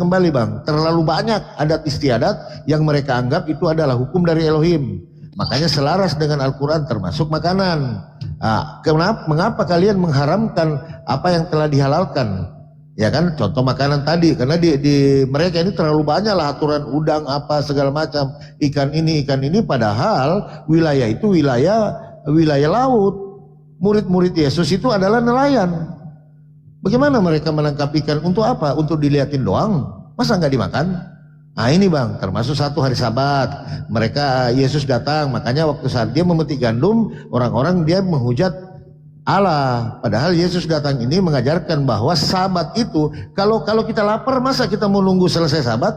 kembali bang, terlalu banyak adat istiadat yang mereka anggap itu adalah hukum dari Elohim. Makanya selaras dengan Al-Quran termasuk makanan. Mengapa kalian mengharamkan apa yang telah dihalalkan? Ya kan, contoh makanan tadi, karena di mereka ini terlalu banyak lah aturan udang apa segala macam, ikan ini, padahal wilayah itu wilayah laut. Murid-murid Yesus itu adalah nelayan. Bagaimana mereka menangkap ikan untuk apa? Untuk dilihatin doang? Masa nggak dimakan? Nah ini bang, termasuk satu hari Sabat. Mereka Yesus datang, makanya waktu saat dia memetik gandum, orang-orang dia menghujat Allah. Padahal Yesus datang ini mengajarkan bahwa Sabat itu, kalau kita lapar, masa kita mau nunggu selesai Sabat?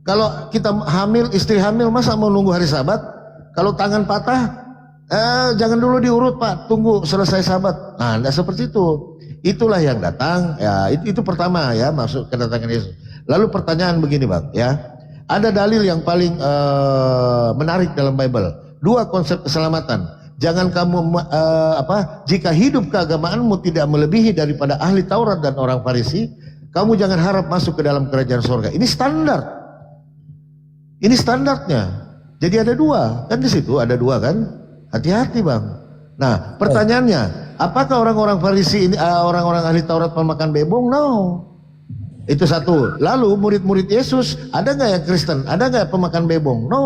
Kalau kita hamil, istri hamil, masa mau nunggu hari Sabat? Kalau tangan patah, jangan dulu diurut Pak, tunggu selesai Sabat. Nah, enggak seperti itu. Itulah yang datang. Ya, itu pertama ya, masuk kedatangan Yesus. Lalu pertanyaan begini bang, ya, ada dalil yang paling menarik dalam Bible. Dua konsep keselamatan. Jangan kamu jika hidup keagamaanmu tidak melebihi daripada ahli Taurat dan orang Farisi, kamu jangan harap masuk ke dalam kerajaan surga. Ini standar. Ini standarnya. Jadi ada dua, kan di situ ada dua kan? Hati-hati bang. Nah pertanyaannya, apakah orang-orang Farisi ini orang-orang ahli Taurat pemakan bebong? No. Itu satu. Lalu murid-murid Yesus ada nggak yang Kristen? Ada nggak pemakan bebong? No.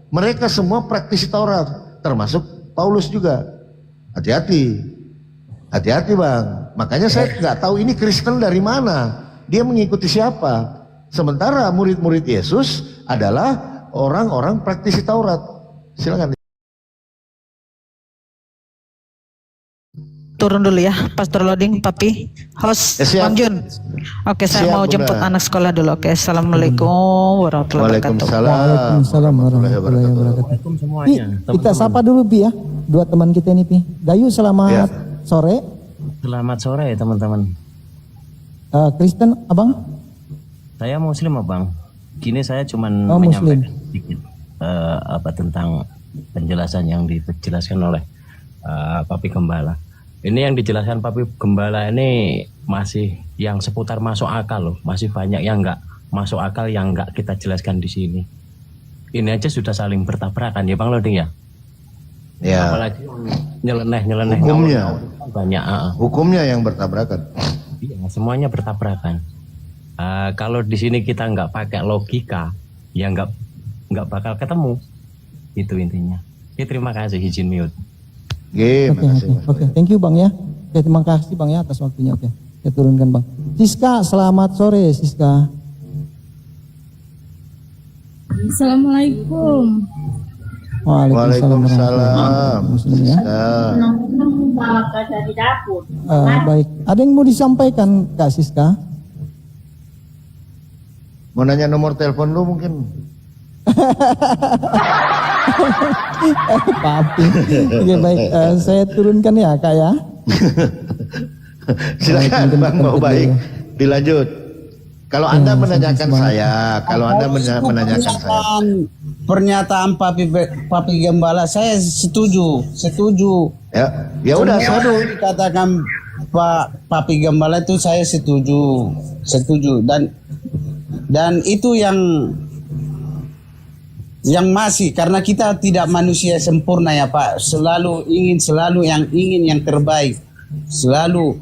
Mereka semua praktisi Taurat, termasuk Paulus juga. Hati-hati. Hati-hati bang. Makanya saya nggak tahu ini Kristen dari mana. Dia mengikuti siapa? Sementara murid-murid Yesus adalah orang-orang praktisi Taurat. Silakan. Turun dulu ya, Pastor Loading, Papi, host, Bang Jun. Oke, saya mau jemput anak sekolah dulu. Oke, assalamualaikum warahmatullahi wabarakatuh. Waalaikumsalam warahmatullahi wabarakatuh. Pi, kita sapa dulu Pi ya, dua teman kita ini Pi. Gayu, selamat sore. Selamat sore teman-teman. Kristen abang? Saya Muslim abang. Kini saya cuma Muslim. menyampaikan sedikit tentang penjelasan yang dijelaskan oleh Papi Gembala. Ini yang dijelaskan Papi Gembala ini masih yang seputar masuk akal loh. Masih banyak yang nggak masuk akal yang nggak kita jelaskan di sini. Ini aja sudah saling bertabrakan ya Bang Loading ya. Ya. Apalagi nyeleneh hukumnya banyak. Hukumnya yang bertabrakan. Iya, semuanya bertabrakan. Kalau di sini kita nggak pakai logika, ya nggak bakal ketemu. Itu intinya. Terima kasih izin mute. Oke, thank you Bang ya. Oke, terima kasih Bang ya atas waktunya. Oke, saya turunkan Bang. Siska, selamat sore Siska. Assalamualaikum. Waalaikumsalam. Baik, ada yang mau disampaikan Kak Siska? Mau nanya nomor telepon lu mungkin? Papi. Oke, baik, saya turunkan ya Kak ya. Silakan Bang, mau baik dilanjut. Kalau Anda menanyakan saya, menanyakan saya. Pernyataan Papi Gembala saya setuju. Ya udah satu. Katakan Papi Gembala itu saya setuju dan itu yang masih karena kita tidak manusia sempurna ya Pak, selalu ingin yang terbaik, selalu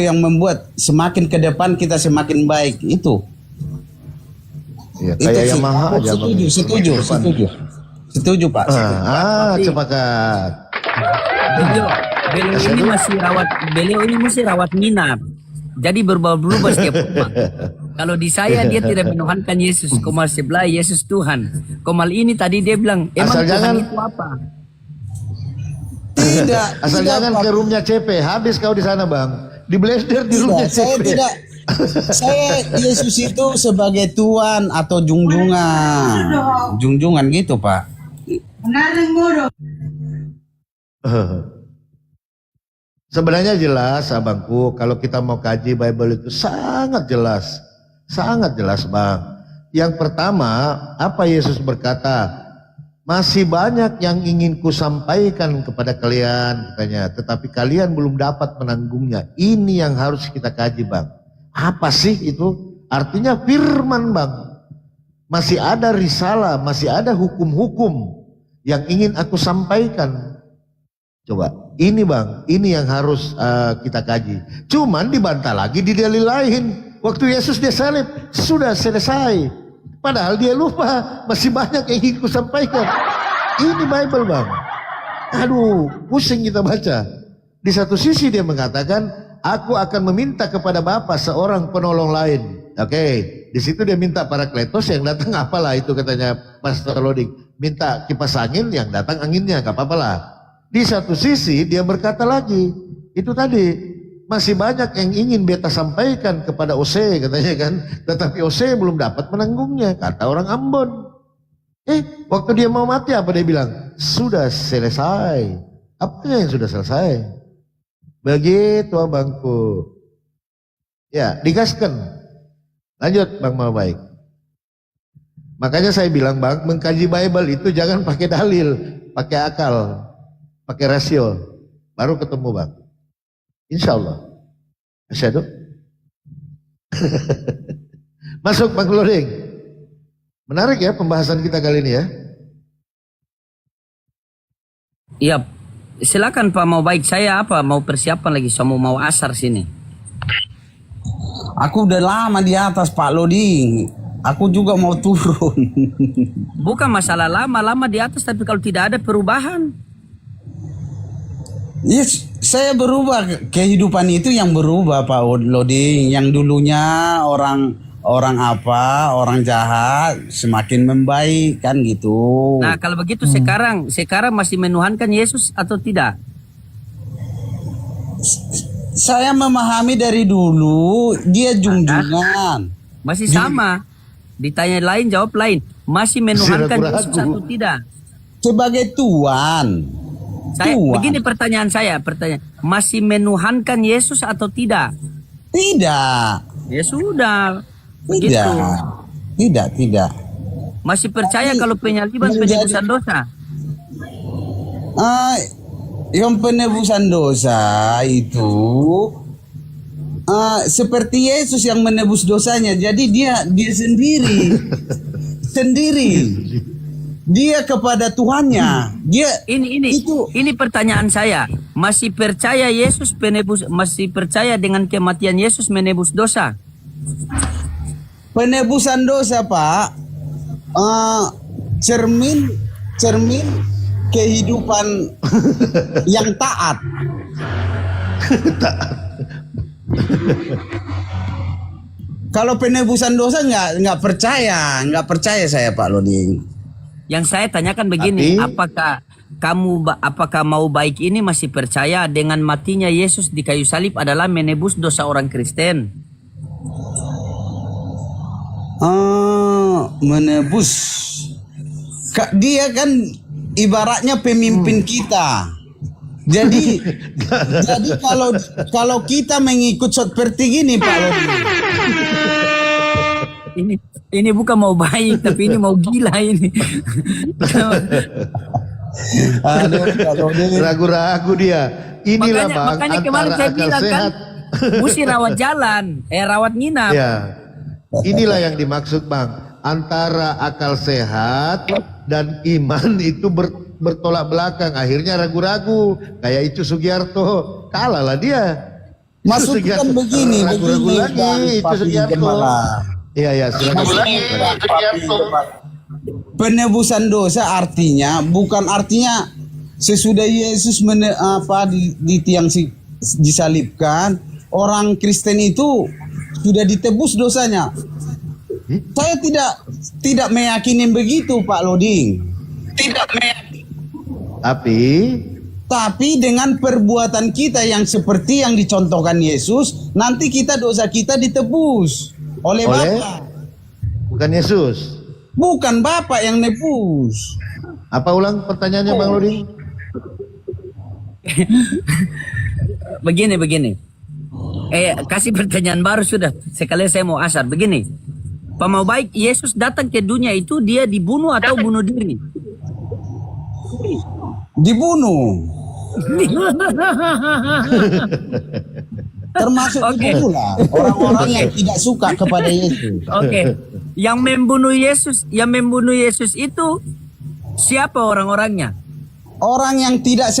yang membuat semakin ke depan kita semakin baik itu. Ya, kayak itu Yamaha aja. Setuju Pak. Sepakat. Beliau ini masih rawat minat. Jadi berubah-ubah setiap rumah. Kalau di saya dia tidak menuhankan Yesus. Komal sebelah Yesus Tuhan. Komal ini tadi dia bilang, emang Tuhan itu apa? Tidak. Asal jangan ke roomnya CP. Habis kau di sana Bang. Di blender di roomnya CP. Saya Yesus itu sebagai Tuhan atau junjungan gitu Pak. Sebenarnya jelas abangku, kalau kita mau kaji Bible itu sangat jelas Bang. Yang pertama, apa Yesus berkata, masih banyak yang ingin ku sampaikan kepada kalian katanya, tetapi kalian belum dapat menanggungnya. Ini yang harus kita kaji Bang. Apa sih itu? Artinya firman, Bang. Masih ada risalah, masih ada hukum-hukum yang ingin aku sampaikan. Coba, ini Bang, ini yang harus kita kaji. Cuman dibantah lagi di dalil lain. Waktu Yesus dia salib, sudah selesai. Padahal dia lupa, masih banyak yang ingin ku sampaikan. Ini Bible, Bang. Aduh, pusing kita baca. Di satu sisi dia mengatakan, aku akan meminta kepada Bapa seorang penolong lain. Oke, di situ dia minta Parakletos, yang datang apalah itu katanya Pastor Loding. Minta kipas angin, yang datang anginnya, gak apa-apa lah. Di satu sisi dia berkata lagi, itu tadi, masih banyak yang ingin beta sampaikan kepada Ose katanya kan. Tetapi Ose belum dapat menanggungnya, kata orang Ambon. Waktu dia mau mati apa dia bilang? Sudah selesai. Apanya yang sudah selesai? Begitu abangku. Ya, digaskan. Lanjut Bang Mau Baik. Makanya saya bilang Bang, mengkaji Bible itu jangan pakai dalil, pakai akal, pakai rasio. Baru ketemu Bang. Insya Allah. Asyadu. Masuk Bang Loding. Menarik ya pembahasan kita kali ini ya. Iya, silakan Pak Mau Baik. Saya mau persiapan lagi, saya mau asar sini. Aku udah lama di atas Pak Loding. Aku juga mau turun. Bukan masalah lama di atas, tapi kalau tidak ada perubahan. Yes, saya berubah. Kehidupan itu yang berubah Pak Loding. Yang dulunya orang jahat semakin membaik kan gitu. Nah kalau begitu sekarang masih menuhankan Yesus atau tidak? Saya memahami dari dulu dia junjungan. Masih sama. Ditanya lain jawab lain. Masih menuhankan Yesus atau tidak? Sebagai Tuhan. Begini pertanyaan saya. Masih menuhankan Yesus atau tidak? Tidak. Ya sudah. Begitu. Tidak. Masih percaya kalau penyaliban penebusan dosa? Yang penebusan dosa itu seperti Yesus yang menebus dosanya. Jadi dia sendiri. Dia kepada Tuhannya. Ini pertanyaan saya. Masih percaya Yesus penebus? Masih percaya dengan kematian Yesus menebus dosa? Penebusan dosa Pak, cermin kehidupan yang taat. Kalau penebusan dosa nggak percaya saya Pak Loding. Yang saya tanyakan begini, apakah Mau Baik ini masih percaya dengan matinya Yesus di kayu salib adalah menebus dosa orang Kristen? Menebus. Dia kan ibaratnya pemimpin kita. Jadi kalau kita mengikut seperti gini Pak Loding. Ini bukan mau baik tapi ini mau gila ini. Ragu-ragu dia. Inilah Bang, makanya kemarin saya bilang sehat. Kan mesti rawat jalan, rawat nginap. Ya. Inilah yang dimaksud Bang. Antara akal sehat dan iman itu bertolak belakang. Akhirnya ragu-ragu. Kayak itu Sugiarto. Kalah lah dia. Maksudnya kan begini lagi itu Sugiarto. Iya, silakan. Penebusan dosa bukan artinya sesudah Yesus di tiang disalibkan, orang Kristen itu sudah ditebus dosanya. Saya tidak meyakini begitu Pak Loding. Tidak meyakini. Tapi dengan perbuatan kita yang seperti yang dicontohkan Yesus, nanti dosa kita ditebus oleh Bapa. Bukan Yesus. Bukan Bapak yang nebus. Apa ulang pertanyaannya Bang Loding? Begini. Kasih pertanyaan baru sudah. Sekali saya mau asar. Begini. Pak Mau Baik, Yesus datang ke dunia itu dia dibunuh atau bunuh diri? Dibunuh. Termasuk Oke. itulah orang-orang yang tidak suka kepada Yesus. Oke. Yang membunuh Yesus itu siapa orang-orangnya? Orang yang tidak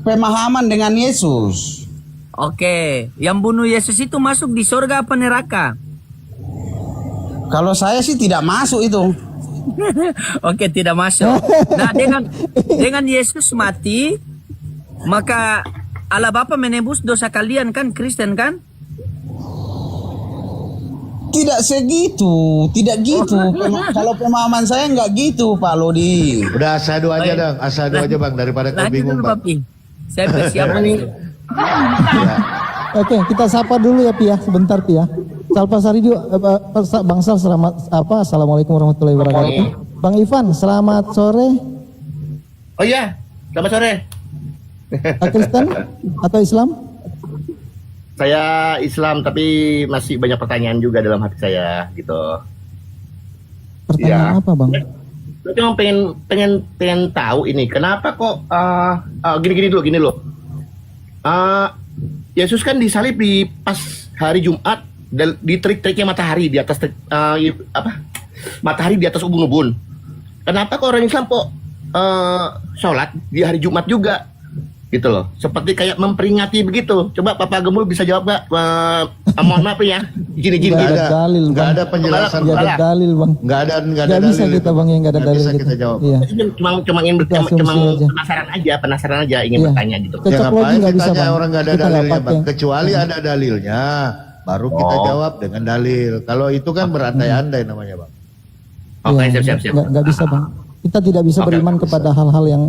pemahaman dengan Yesus. Oke, yang bunuh Yesus itu masuk di surga apa neraka? Kalau saya sih tidak masuk itu. Oke, tidak masuk. Nah, dengan Yesus mati, maka Allah Bapa menebus dosa kalian kan, Kristen kan? Tidak segitu, tidak gitu. Kalau pemahaman saya nggak gitu, Pak Lodi. Udah asado aja dong, asado aja Bang daripada kau Lanjut bingung dulu, Bang. Papi. Saya persiapan nih. Oke, kita sapa dulu ya Pi ya, sebentar Pi ya. Salpasari juga, Bang Sal selamat Assalamualaikum warahmatullahi wabarakatuh. Bang Ivan, selamat sore. Oh iya, selamat sore. Kristen atau Islam? Saya Islam tapi masih banyak pertanyaan juga dalam hati saya gitu. Pertanyaan Ya. apa Bang? Saya cuma pengen tahu ini kenapa kok gini loh. Yesus kan disalib di pas hari Jumat dan di terik-teriknya matahari di atas matahari di atas ubun-ubun. Kenapa kok orang Islam kok sholat di hari Jumat juga? Gitu loh, seperti kayak memperingati begitu. Coba Papa Gemul bisa jawab nggak? Mohon maaf ya, izin Nggak gitu. ada dalil, Nggak Bang. ada penjelasan. Nggak ada dalil Bang. Nggak ada Nggak bisa dalil kita itu. Bang yang nggak ada Nggak dalil bisa gitu. kita jawab. Iya. Cuma ingin Itu asumsi aja. penasaran aja ingin Iya. bertanya gitu. Cocok Ya logi ngapain nggak bisa ditanya Bang. orang nggak ada Kita nggak dalilnya pakai. Bang. Kecuali ada dalilnya, baru kita jawab dengan dalil. Kalau itu kan berandai-andai namanya Bang. Oke, Iya, siap. nggak bisa Bang. Kita tidak bisa Oke, beriman kepada hal-hal yang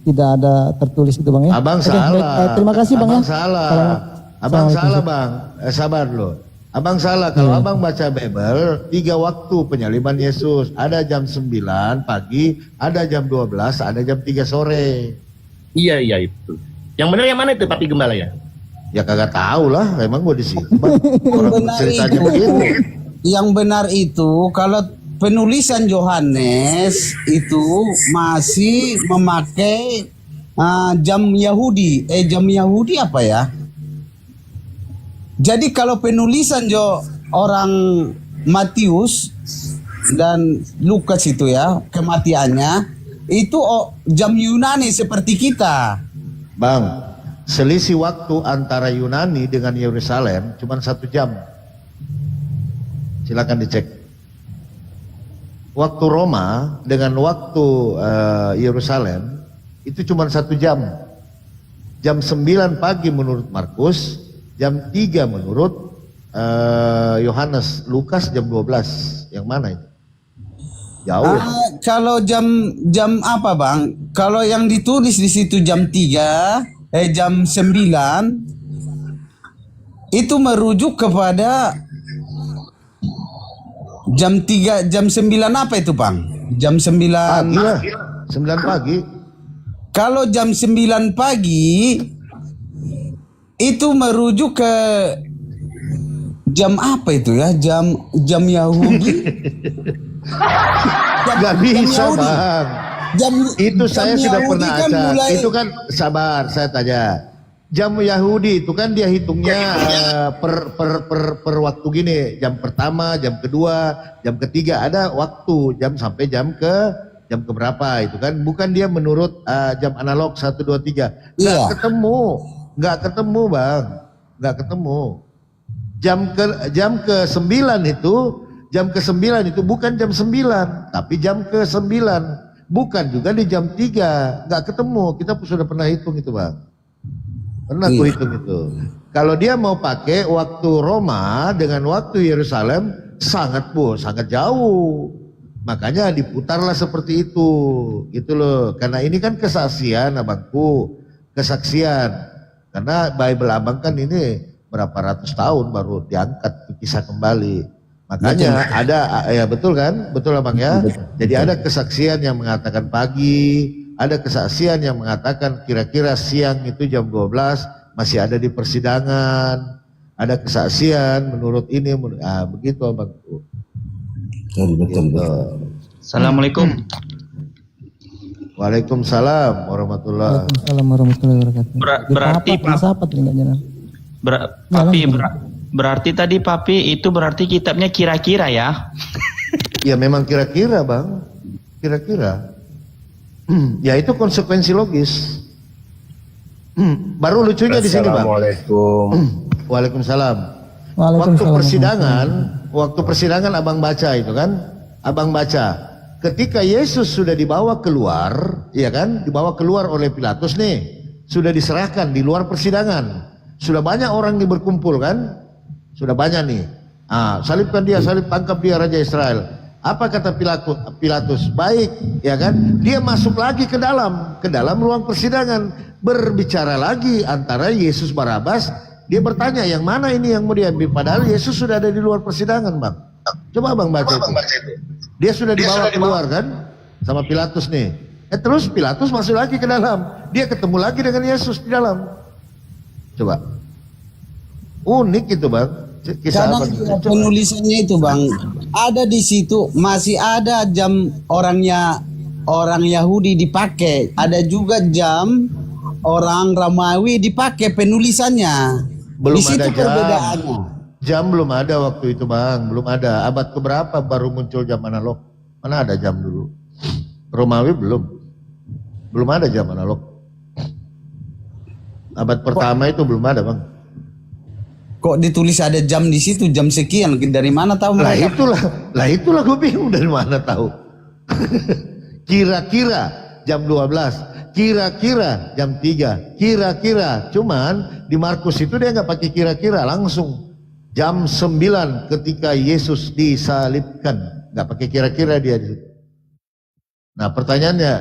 tidak ada tertulis itu Bang ya. Abang Oke, salah. baik. Terima kasih Bang Abang ya. salah. Selamat. Abang Assalamualaikum. salah Bang. Sabar loh. Abang salah kalau abang baca Bible 3 waktu penyaliban Yesus. Ada jam 9 pagi, ada jam 12, ada jam 3 sore. Iya itu. Yang benar yang mana itu Papi Gembala ya? Ya kagak tahu lah, emang gua di situ. Bang. Orang benar ceritanya itu. begitu. Yang benar itu kalau penulisan Yohanes itu masih memakai jam Yahudi. Jam Yahudi apa ya? Jadi kalau penulisan orang Matius dan Lukas itu ya, kematiannya itu jam Yunani seperti kita. Bang, selisih waktu antara Yunani dengan Yerusalem cuma 1 jam. Silakan dicek. Waktu Roma dengan waktu Yerusalem itu cuma 1 jam. Jam 9 pagi menurut Markus, jam 3 menurut Yohanes. Lukas jam 12. Yang mana itu? Jauh. Kalau jam apa Bang? Kalau yang ditulis di situ jam 3, jam 9 itu merujuk kepada jam 3, jam 9 apa itu Bang? Jam 9. Pagi lah. 9 pagi. Kalau jam 9 pagi itu merujuk ke jam apa itu ya? Jam Yahudi. Gak bisa Yahudi. Bang. Itu saya jam sudah Yahudi pernah kan acak. mulai- Itu kan sabar, saya tanya. Jam Yahudi itu kan dia hitungnya per waktu gini. Jam pertama, jam kedua, jam ketiga ada waktu jam sampai jam keberapa itu kan? Bukan dia menurut jam analog 1 2 3. Nggak ketemu Bang. Nggak ketemu. Jam ke 9 itu. Jam ke-9 itu bukan jam 9, tapi jam ke-9. Bukan juga di jam 3. Nggak ketemu. Kita sudah pernah hitung itu Bang. Pernah aku hitung itu. Kalau dia mau pakai waktu Roma dengan waktu Yerusalem, sangat jauh. Makanya diputarlah seperti itu. Gitu loh. Karena ini kan kesaksian abangku. Kesaksian. Karena Bible abang kan ini berapa ratus tahun baru diangkat kisah kembali. Makanya ada, ya betul kan? Betul abang ya? Jadi ada kesaksian yang mengatakan pagi, ada kesaksian yang mengatakan kira-kira siang itu jam 12 masih ada di persidangan. Ada kesaksian menurut ini, begitu abang. Gitu. Assalamualaikum. Waalaikumsalam warahmatullahi. Waalaikumsalam warahmatullahi wabarakatuh. Berarti Filsafat nih nggak jalan. Papi, berarti tadi Papi itu berarti kitabnya kira-kira ya? Ya memang kira-kira bang, kira-kira. Ya itu konsekuensi logis. Baru lucunya di sini bang. Assalamualaikum. Waalaikumsalam. Waalaikumsalam. Waktu persidangan abang baca itu kan, abang baca. Ketika Yesus sudah dibawa keluar, ya kan, dibawa keluar oleh Pilatus nih, sudah diserahkan di luar persidangan. Sudah banyak orang nih berkumpul kan, sudah banyak nih. Salibkan dia, tangkap dia Raja Israel. Apa kata Pilatus? Baik, ya kan? Dia masuk lagi ke dalam ruang persidangan, berbicara lagi antara Yesus Barabas. Dia bertanya yang mana ini yang mau diambil, padahal Yesus sudah ada di luar persidangan bang. Coba abang baca itu. Dia sudah dibawa keluar kan sama Pilatus nih. Terus Pilatus masuk lagi ke dalam. Dia ketemu lagi dengan Yesus di dalam. Coba. Unik itu bang. Karena penulisannya itu bang, ada di situ masih ada jam orang Yahudi dipakai, ada juga jam orang Romawi dipakai penulisannya. Belum di situ ada perbedaannya. Jam belum ada waktu itu bang, belum ada. Abad keberapa baru muncul jam analog? Mana ada jam dulu? Romawi belum ada jam analog. Abad pertama itu belum ada bang. Kok ditulis ada jam di situ, jam sekian, dari mana tahu mereka? Lah itulah gue bingung dari mana tahu. Kira-kira jam 12, kira-kira jam 3, kira-kira. Cuman di Markus itu dia nggak pakai kira-kira, langsung jam 9 ketika Yesus disalibkan, nggak pakai kira-kira dia di situ. Nah pertanyaannya,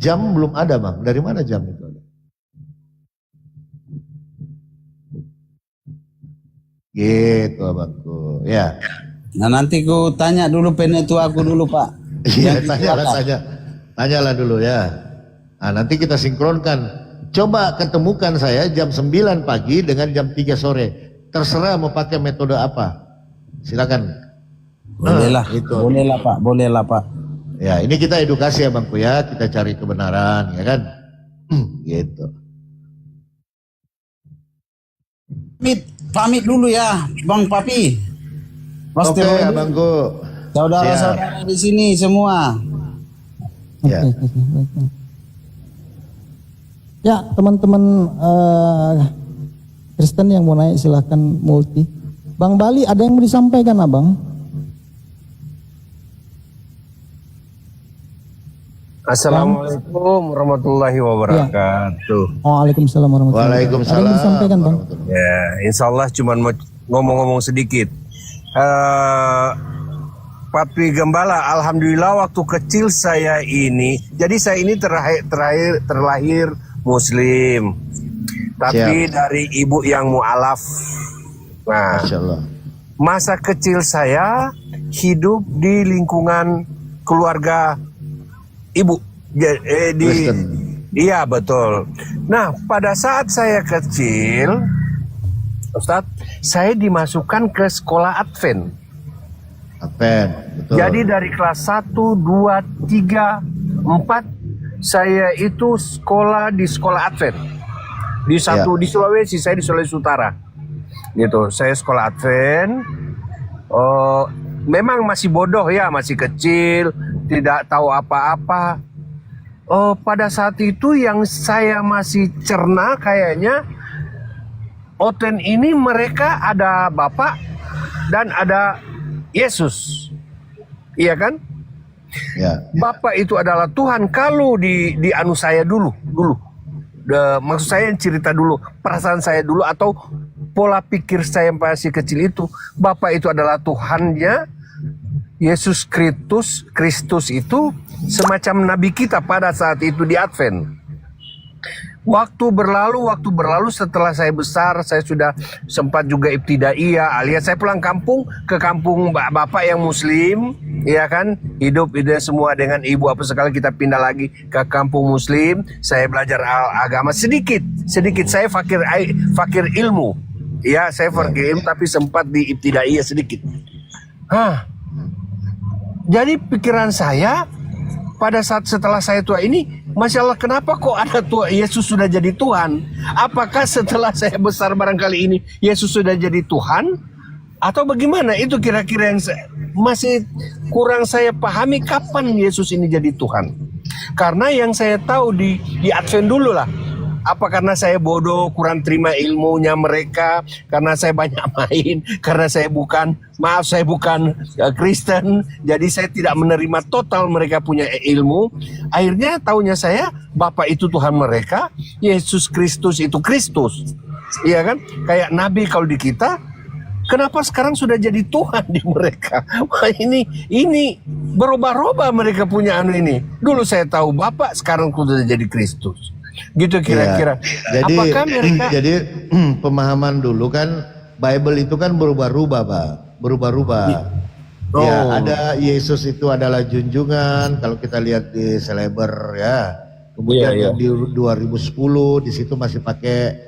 jam belum ada bang, dari mana jam itu ada? Gitu abangku, ya. Nah nanti ku tanya dulu penetu aku dulu pak. Iya tanyalah dulu ya. Nah nanti kita sinkronkan. Coba ketemukan saya jam 9 pagi dengan jam 3 sore. Terserah mau pakai metode apa. Silakan. Bolehlah, itu. bolehlah pak. Ya ini kita edukasi ya bangku ya. Kita cari kebenaran ya kan. Gitu. Pamit dulu ya, Bang Papi. Oke ya bangku. Saudara-saudara di sini semua. Ya. Ya teman-teman Kristen yang mau naik silahkan multi. Bang Bali ada yang mau disampaikan abang? Assalamualaikum warahmatullahi wabarakatuh. Waalaikumsalam warahmatullahi wabarakatuh. Ada yang mau disampaikan bang? Ya, insya Allah cuma mau ngomong-ngomong sedikit. Papi Gembala, alhamdulillah waktu kecil saya ini, jadi saya ini terlahir Muslim, tapi dari ibu yang mu'alaf. Nah, masa kecil saya hidup di lingkungan keluarga ibu. Iya betul. Nah pada saat saya kecil, Ustadz, saya dimasukkan ke sekolah Advent. Betul. Jadi dari kelas 1, 2, 3, 4 saya itu sekolah di sekolah Advent. Di Sulawesi, saya di Sulawesi Utara. Gitu, saya sekolah Advent. Memang masih bodoh ya, masih kecil, tidak tahu apa-apa. Pada saat itu yang saya masih cerna kayaknya, Oten ini mereka ada Bapak dan ada Yesus, iya kan? Ya. Bapak itu adalah Tuhan. Kalau di anu saya dulu, maksud saya cerita dulu, perasaan saya dulu atau pola pikir saya yang masih kecil itu, Bapak itu adalah Tuhannya. Yesus Kristus itu semacam nabi kita pada saat itu di Advent. Waktu berlalu setelah saya besar, saya sudah sempat juga ibtidaiyah, alias saya pulang kampung ke kampung bapak yang Muslim, ya kan, hidup semua dengan ibu, apa sekali kita pindah lagi ke kampung Muslim. Saya belajar agama sedikit saya fakir ilmu, ya saya fakir ilmu tapi sempat di ibtidaiyah sedikit. Jadi pikiran saya, pada saat setelah saya tua ini, Masya Allah, kenapa kok ada tua Yesus sudah jadi Tuhan? Apakah setelah saya besar barangkali ini Yesus sudah jadi Tuhan? Atau bagaimana? Itu kira-kira yang masih kurang saya pahami, kapan Yesus ini jadi Tuhan. Karena yang saya tahu di Advent dulu lah. Apa karena saya bodoh, kurang terima ilmunya mereka, karena saya banyak main, karena saya bukan Kristen, jadi saya tidak menerima total mereka punya ilmu. Akhirnya taunya saya, Bapa itu Tuhan mereka, Yesus Kristus itu Kristus. Iya kan? Kayak Nabi kalau di kita, kenapa sekarang sudah jadi Tuhan di mereka? Wah, ini berubah-ubah mereka punya ini. Dulu saya tahu Bapak, sekarang sudah jadi Kristus. Gitu kira-kira. Ya, apakah mereka pemahaman dulu kan Bible itu kan berubah-ubah, Pak. Berubah-ubah. Oh. Ya, ada Yesus itu adalah junjungan kalau kita lihat di Celeber ya. Kemudian di 2010 di situ masih pakai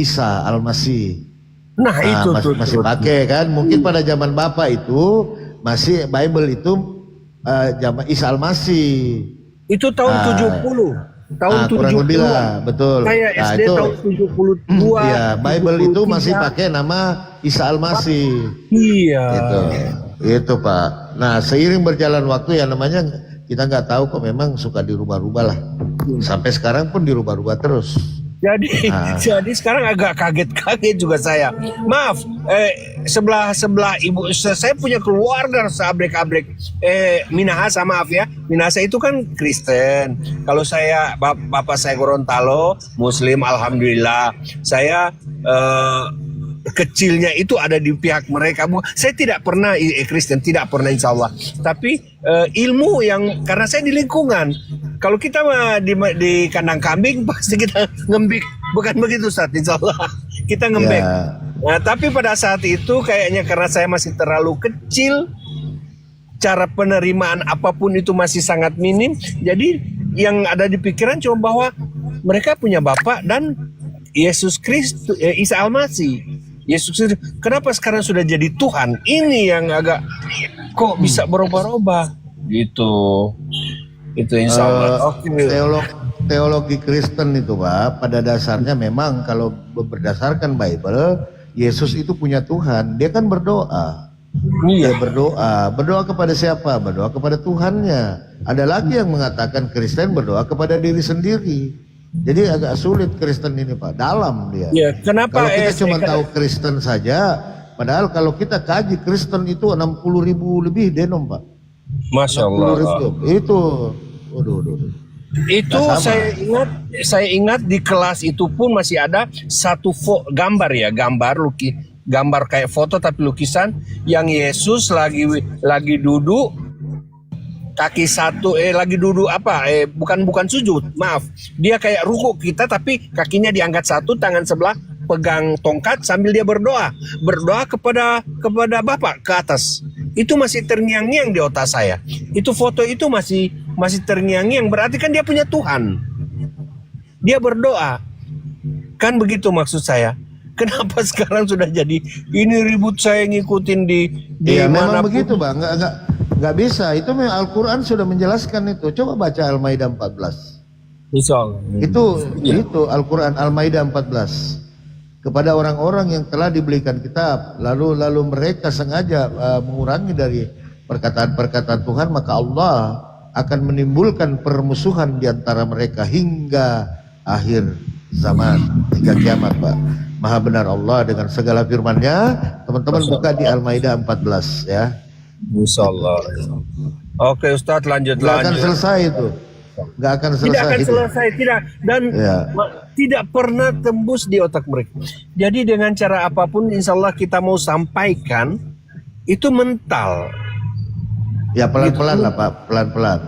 Isa Al-Masih. Nah, itu masih pakai kan. Mungkin pada zaman Bapak itu masih Bible itu zaman Isa Al-Masih. Itu tahun 70. Tahun kurang 70 lebih lah, betul. Saya SD itu, tahun 72. Ya, Bible itu masih pakai nama Isa Al-Masih. Iya. Itu Pak. Nah, seiring berjalan waktu ya namanya kita nggak tahu kok, memang suka dirubah-rubah lah. Sampai sekarang pun dirubah-rubah terus. Jadi sekarang agak kaget-kaget juga saya. Maaf, sebelah ibu saya punya keluarga seabrek-abrek. Minahasa, maaf ya. Minahasa itu kan Kristen. Kalau saya bapak saya Gorontalo, Muslim, alhamdulillah. Saya kecilnya itu ada di pihak mereka. Saya tidak pernah Kristen, tidak pernah insya Allah. Tapi ilmu yang, karena saya di lingkungan. Kalau kita di kandang kambing pasti kita ngembik, bukan begitu Ustaz? Insya Allah kita ngembek. Ya. Nah, tapi pada saat itu kayaknya karena saya masih terlalu kecil, cara penerimaan apapun itu masih sangat minim. Jadi yang ada di pikiran cuma bahwa mereka punya Bapa dan Yesus Kristus, Isa Al-Masih. Yesus Kristus. Kenapa sekarang sudah jadi Tuhan? Ini yang agak kok bisa berubah-ubah gitu. Itu insya Allah. Teologi Kristen itu Pak, pada dasarnya memang kalau berdasarkan Bible, Yesus itu punya Tuhan. Dia kan berdoa. Dia berdoa kepada siapa? Berdoa kepada Tuhannya. Ada lagi yang mengatakan Kristen berdoa kepada diri sendiri. Jadi agak sulit Kristen ini Pak, dalam dia. Ya, kenapa kalau kita cuma tahu Kristen saja, padahal kalau kita kaji Kristen itu 60.000 lebih denom Pak. Masya Allah. Itu, itu saya ingat di kelas itu pun masih ada satu gambar ya, gambar kayak foto tapi lukisan yang Yesus lagi duduk kaki satu lagi duduk bukan sujud, maaf, dia kayak ruku kita tapi kakinya diangkat satu, tangan sebelah pegang tongkat sambil dia berdoa kepada Bapa ke atas. Itu masih terngiang-ngiang di otak saya. Itu foto itu masih terngiang-ngiang, berarti kan dia punya Tuhan. Dia berdoa. Kan begitu maksud saya. Kenapa sekarang sudah jadi ini ribut saya ngikutin di ya, memang manapun. begitu Bang, nggak bisa. Itu memang Al-Quran sudah menjelaskan itu. Coba baca Al-Maidah 14. Itu Al-Quran Al-Maidah 14. Kepada orang-orang yang telah dibelikan kitab, lalu mereka sengaja mengurangi dari perkataan-perkataan Tuhan, maka Allah akan menimbulkan permusuhan di antara mereka hingga akhir zaman, hingga kiamat Pak. Maha benar Allah dengan segala firman-Nya. Teman-teman buka di Al-Maidah 14 ya. Insyaallah. Oke Ustaz, lanjut. Nggak akan selesai itu. Nggak akan selesai. Tidak akan selesai, tidak. Dan tidak pernah tembus di otak mereka. Jadi dengan cara apapun insya Allah kita mau sampaikan itu mental. Ya pelan-pelan lah Pak, pelan-pelan.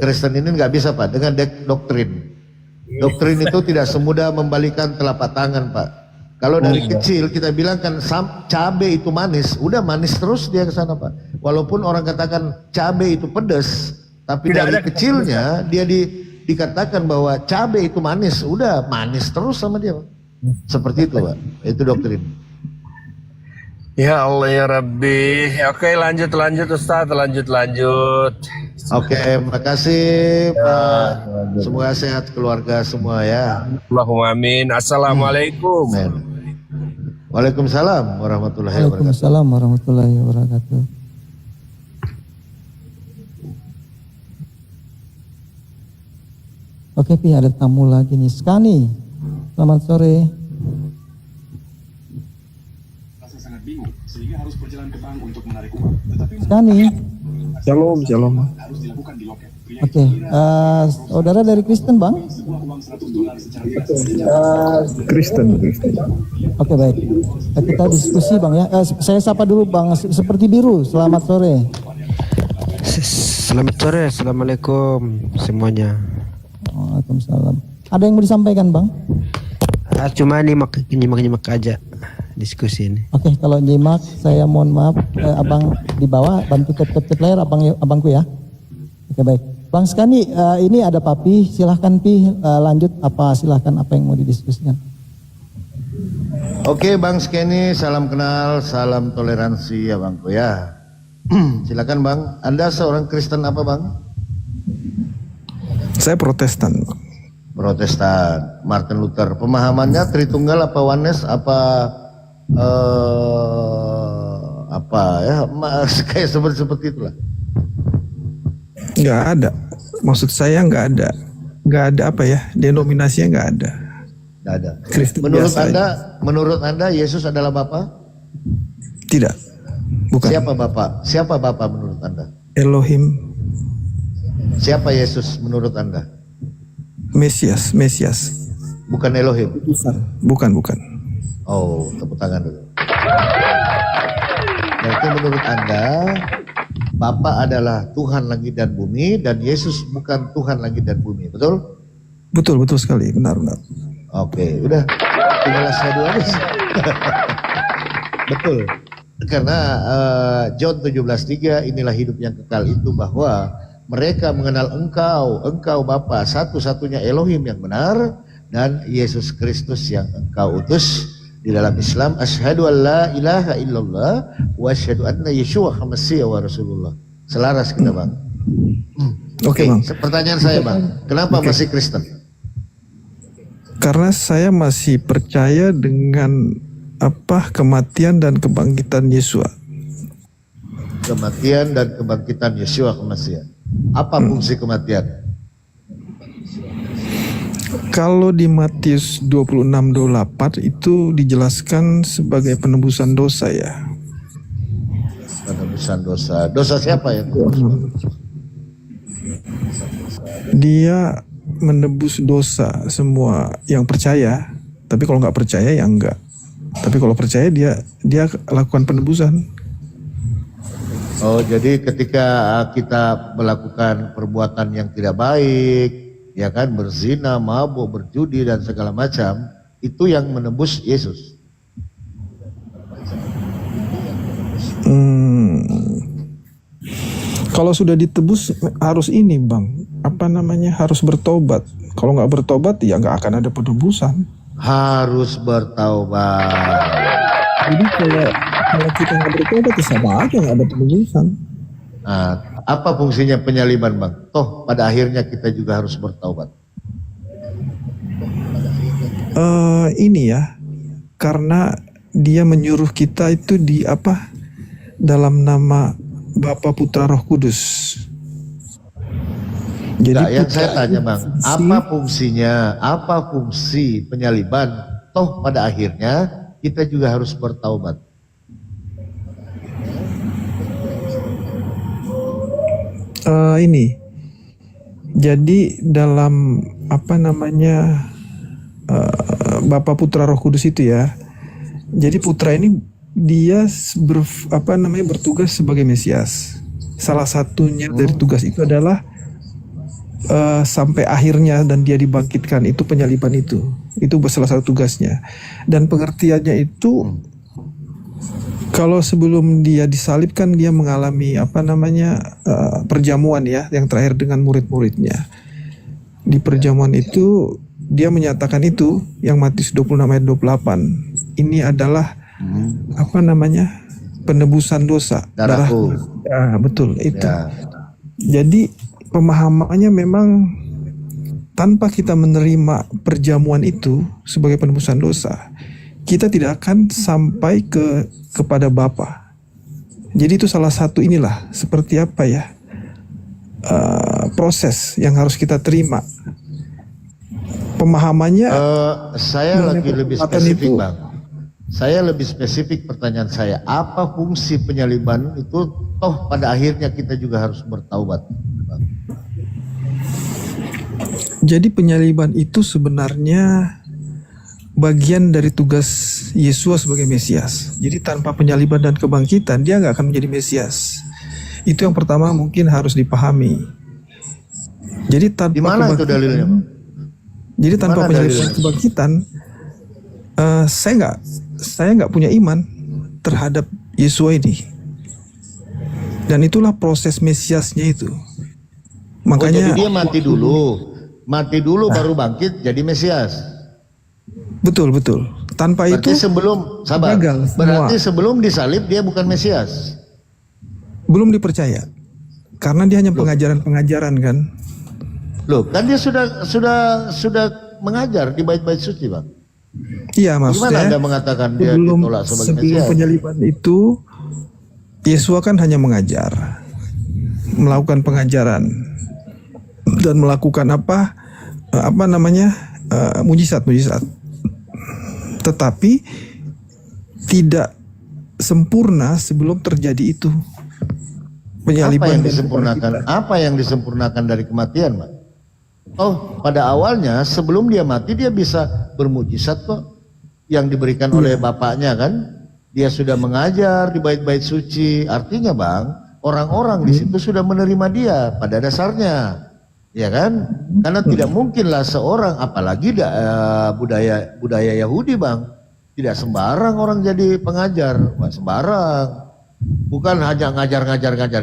Kristen ini nggak bisa Pak dengan doktrin. Doktrin itu tidak semudah membalikan telapak tangan Pak. Kalau dari kecil kita bilang kan cabai itu manis, udah manis terus dia ke sana Pak. Walaupun orang katakan cabai itu pedas, tapi dari kecilnya dia dikatakan bahwa cabai itu manis, udah manis terus sama dia Pak. Seperti itu Pak, itu doktrin. Ya Allah ya Rabbi. Oke lanjut Ustaz, lanjut. Oke, makasih Pak. Semoga sehat keluarga semua ya. Allahumma amin. Assalamualaikum. Amin. Waalaikumsalam warahmatullahi wabarakatuh. Waalaikumsalam warahmatullahi wabarakatuh. Oke, Pi, ada tamu lagi nih. Skani, selamat sore. Skani. Shalom, shalom. Oke, saudara dari Kristen, Bang? Kristen. Oke, baik. Kita diskusi, Bang ya. Saya sapa dulu, Bang. Seperti biru, selamat sore. Selamat sore, assalamualaikum semuanya. Waalaikumsalam. Ada yang mau disampaikan, Bang? Cuma nyimak aja diskusi ini. Oke, kalau nyimak, saya mohon maaf, Abang di bawah bantu tap layar abangku ya. Oke, baik. Bang Skani, ini ada Papi, silahkan Pi, lanjut silahkan apa yang mau didiskusikan. Oke Bang Skani, salam kenal, salam toleransi ya Bangku ya. Silakan Bang, Anda seorang Kristen apa Bang? Saya Protestan. Protestan, Martin Luther. Pemahamannya Tritunggal apa Oneness apa ya, kayak seperti itulah. Nggak ada. Maksud saya nggak ada apa ya? Denominasinya nggak ada. Nggak ada. Kristen Menurut Anda Yesus adalah Bapa? Tidak. Bukan. Siapa Bapa? Siapa Bapa menurut Anda? Elohim. Siapa Yesus menurut Anda? Mesias. Bukan Elohim. Bukan. Oh, tepuk tangan dulu. Berarti menurut Anda Bapa adalah Tuhan langit dan bumi dan Yesus bukan Tuhan langit dan bumi, betul? Betul sekali, benar. Oke, udah tinggal syahadu aja. Betul. Karena John 17:3 inilah hidup yang kekal itu bahwa mereka mengenal engkau Bapa satu-satunya Elohim yang benar dan Yesus Kristus yang engkau utus. Di dalam Islam asyhadu an la ilaha illallah wa asyhadu anna Yeshua Masih wa Rasulullah. Selaras kita Bang. Oke, Bang. pertanyaan saya Bang, kenapa masih Kristen? Karena saya masih percaya dengan kematian dan kebangkitan Yesus. Kematian dan kebangkitan Yeshua Masih. Apa fungsi kematian? Kalau di Matius 26:28 itu dijelaskan sebagai penebusan dosa ya. Penebusan dosa. Dosa siapa yang Dia menebus dosa semua yang percaya. Tapi kalau nggak percaya ya enggak. Tapi kalau percaya dia lakukan penebusan. Oh, jadi ketika kita melakukan perbuatan yang tidak baik, ya kan, berzina, mabuk, berjudi dan segala macam, itu yang menebus Yesus. Kalau sudah ditebus harus ini Bang, harus bertobat. Kalau nggak bertobat ya nggak akan ada penebusan. Harus bertaubat. Jadi kalau kita nggak bertobat ya sama aja nggak ada penebusan. Nah, apa fungsinya penyaliban Bang? Toh pada akhirnya kita juga harus bertaubat. Ini ya, karena dia menyuruh kita itu dalam nama Bapa, Putra, Roh Kudus. Jadi yang saya tanya Bang, apa fungsi penyaliban? Toh pada akhirnya kita juga harus bertaubat. Jadi dalam Bapa, Putra, Roh Kudus itu ya. Jadi Putra ini dia bertugas sebagai Mesias. Salah satunya dari tugas itu adalah sampai akhirnya dan dia dibangkitkan, itu penyaliban itu salah satu tugasnya. Dan pengertiannya itu kalau sebelum dia disalibkan dia mengalami perjamuan ya, yang terakhir dengan murid-muridnya. Di perjamuan itu dia menyatakan itu yang Matius 26 ayat 28. Ini adalah penebusan dosa. Darahku. Betul itu. Ya. Jadi pemahamannya memang tanpa kita menerima perjamuan itu sebagai penebusan dosa, kita tidak akan sampai kepada Bapa. Jadi itu salah satu inilah seperti apa ya, proses yang harus kita terima. Pemahamannya saya lagi lebih spesifik Bang. Saya lebih spesifik pertanyaan saya, apa fungsi penyaliban itu? Toh pada akhirnya kita juga harus bertaubat, Bang. Jadi penyaliban itu sebenarnya bagian dari tugas Yesus sebagai Mesias. Jadi tanpa penyaliban dan kebangkitan dia nggak akan menjadi Mesias. Itu yang pertama mungkin harus dipahami. Jadi tanpa Di mana itu dalilnya, Bang? Jadi tanpa penyaliban dan kebangkitan, saya nggak punya iman terhadap Yesus ini. Dan itulah proses Mesiasnya itu. Makanya jadi dia mati dulu baru bangkit jadi Mesias. betul. Tanpa Berarti itu gagal Berarti semua. sebelum disalib dia bukan Mesias. Belum dipercaya. Karena dia hanya pengajaran-pengajaran kan. Loh, kan dia sudah mengajar di bait-bait suci, Bang. Iya, Gimana maksudnya Anda mengatakan dia ditolak sebagai sebelum Mesias? penyaliban itu Yesus kan hanya mengajar, melakukan pengajaran dan melakukan mujizat. Tetapi tidak sempurna sebelum terjadi itu penyaliban. Apa yang disempurnakan dari kematian, Pak? Oh, pada awalnya sebelum dia mati dia bisa bermujizat kok yang diberikan oleh bapaknya kan. Dia sudah mengajar di bait-bait suci. Artinya, Bang, orang-orang di situ sudah menerima dia pada dasarnya. Ya kan? Karena tidak mungkinlah seorang, apalagi budaya Yahudi, Bang, tidak sembarang orang jadi pengajar, nggak sembarang. Bukan hanya ngajar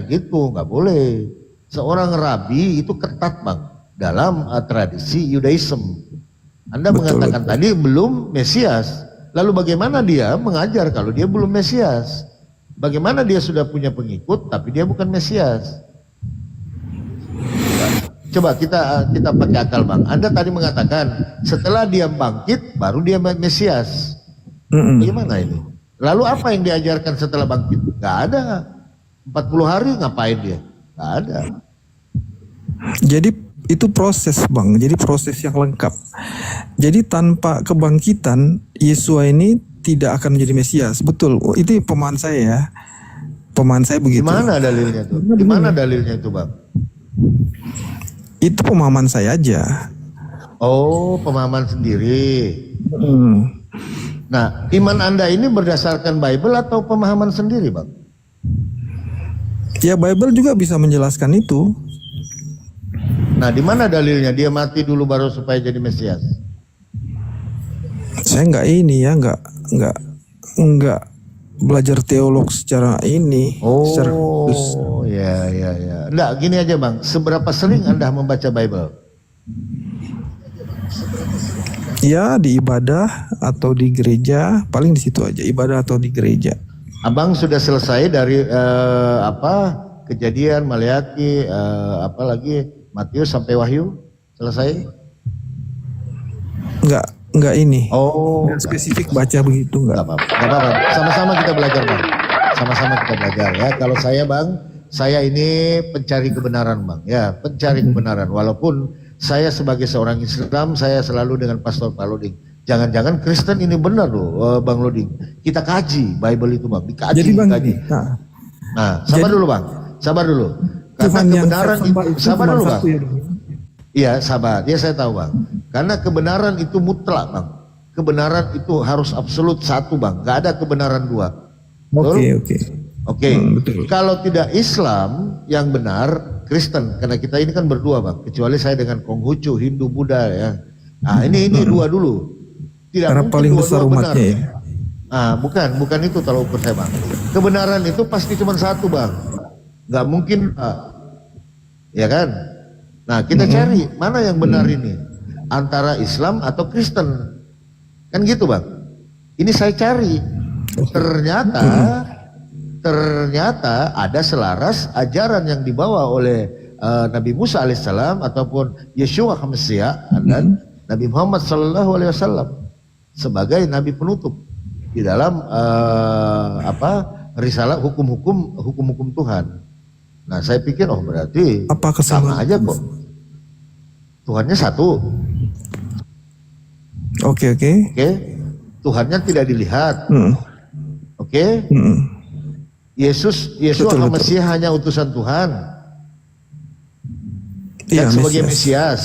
gitu, nggak boleh. Seorang rabi itu ketat, Bang, dalam tradisi Yudaism. Anda mengatakan tadi belum Mesias. Lalu bagaimana dia mengajar kalau dia belum Mesias? Bagaimana dia sudah punya pengikut tapi dia bukan Mesias? Coba kita pakai akal, Bang. Anda tadi mengatakan setelah dia bangkit baru dia Mesias. Bagaimana ini? Lalu apa yang diajarkan setelah bangkit? Gak ada. 40 hari ngapain dia? Gak ada. Jadi itu proses, Bang. Jadi proses yang lengkap. Jadi tanpa kebangkitan Yesus ini tidak akan menjadi Mesias. Betul. Itu pemahaman saya ya. Pemahaman saya begitu. Gimana dalilnya tuh? Gimana dalilnya itu, Bang? Itu pemahaman saya aja. Oh, pemahaman sendiri. Nah, iman Anda ini berdasarkan Bible atau pemahaman sendiri, Bang? Ya, Bible juga bisa menjelaskan itu. Nah, di mana dalilnya dia mati dulu baru supaya jadi Mesias? Saya nggak belajar teolog secara ini. Secara khusus. Ya. Nggak, gini aja, Bang. Seberapa sering Anda membaca Bible? Ya, di ibadah atau di gereja, paling di situ aja, ibadah atau di gereja. Abang sudah selesai dari Kejadian, Maleakhi, apalagi Matius sampai Wahyu? Selesai? Enggak ini. Nggak spesifik baca begitu enggak. Nggak apa-apa. Sama-sama kita belajar, Bang. Sama-sama kita belajar ya. Kalau saya, Bang, saya ini pencari kebenaran, Bang. Ya, pencari kebenaran. Walaupun saya sebagai seorang Islam, saya selalu dengan Pastor Pak Loding. Jangan-jangan Kristen ini benar loh, Bang Loding. Kita kaji Bible itu, Bang. Dikaji. Jadi, Bang, Nah, sabar dulu, Bang. Sabar dulu. Karena kebenaran itu, sabar dulu, Bang. Iya, sabar. Ya, saya tahu, Bang. Karena kebenaran itu mutlak, Bang. Kebenaran itu harus absolut satu, Bang. Gak ada kebenaran dua. Oke. Kalau tidak Islam yang benar, Kristen. Karena kita ini kan berdua, Bang. Kecuali saya dengan Konghucu, Hindu, Buddha ya. Nah, ini dua dulu. Tidak Karena mungkin paling dua-dua besar benar. umatnya ya. Bukan itu kalau ukur saya, Bang. Kebenaran itu pasti cuma satu, Bang. Gak mungkin, ya kan? Nah, kita cari mana yang benar ini, antara Islam atau Kristen, kan gitu, Bang. Ini saya cari, ternyata ada selaras ajaran yang dibawa oleh Nabi Musa alaihissalam ataupun Yeshua HaMashiach dan Nabi Muhammad sallallahu alaihi wasallam sebagai nabi penutup di dalam risalah hukum-hukum Tuhan. Nah, saya pikir berarti Apa sama kesamaan? aja kok. Tuhannya satu. Oke. Oke. Tuhannya tidak dilihat. Oke. Yeshua Betul. HaMashiach hanya utusan Tuhan. Iya, Dan sebagai Mesias. Mesias.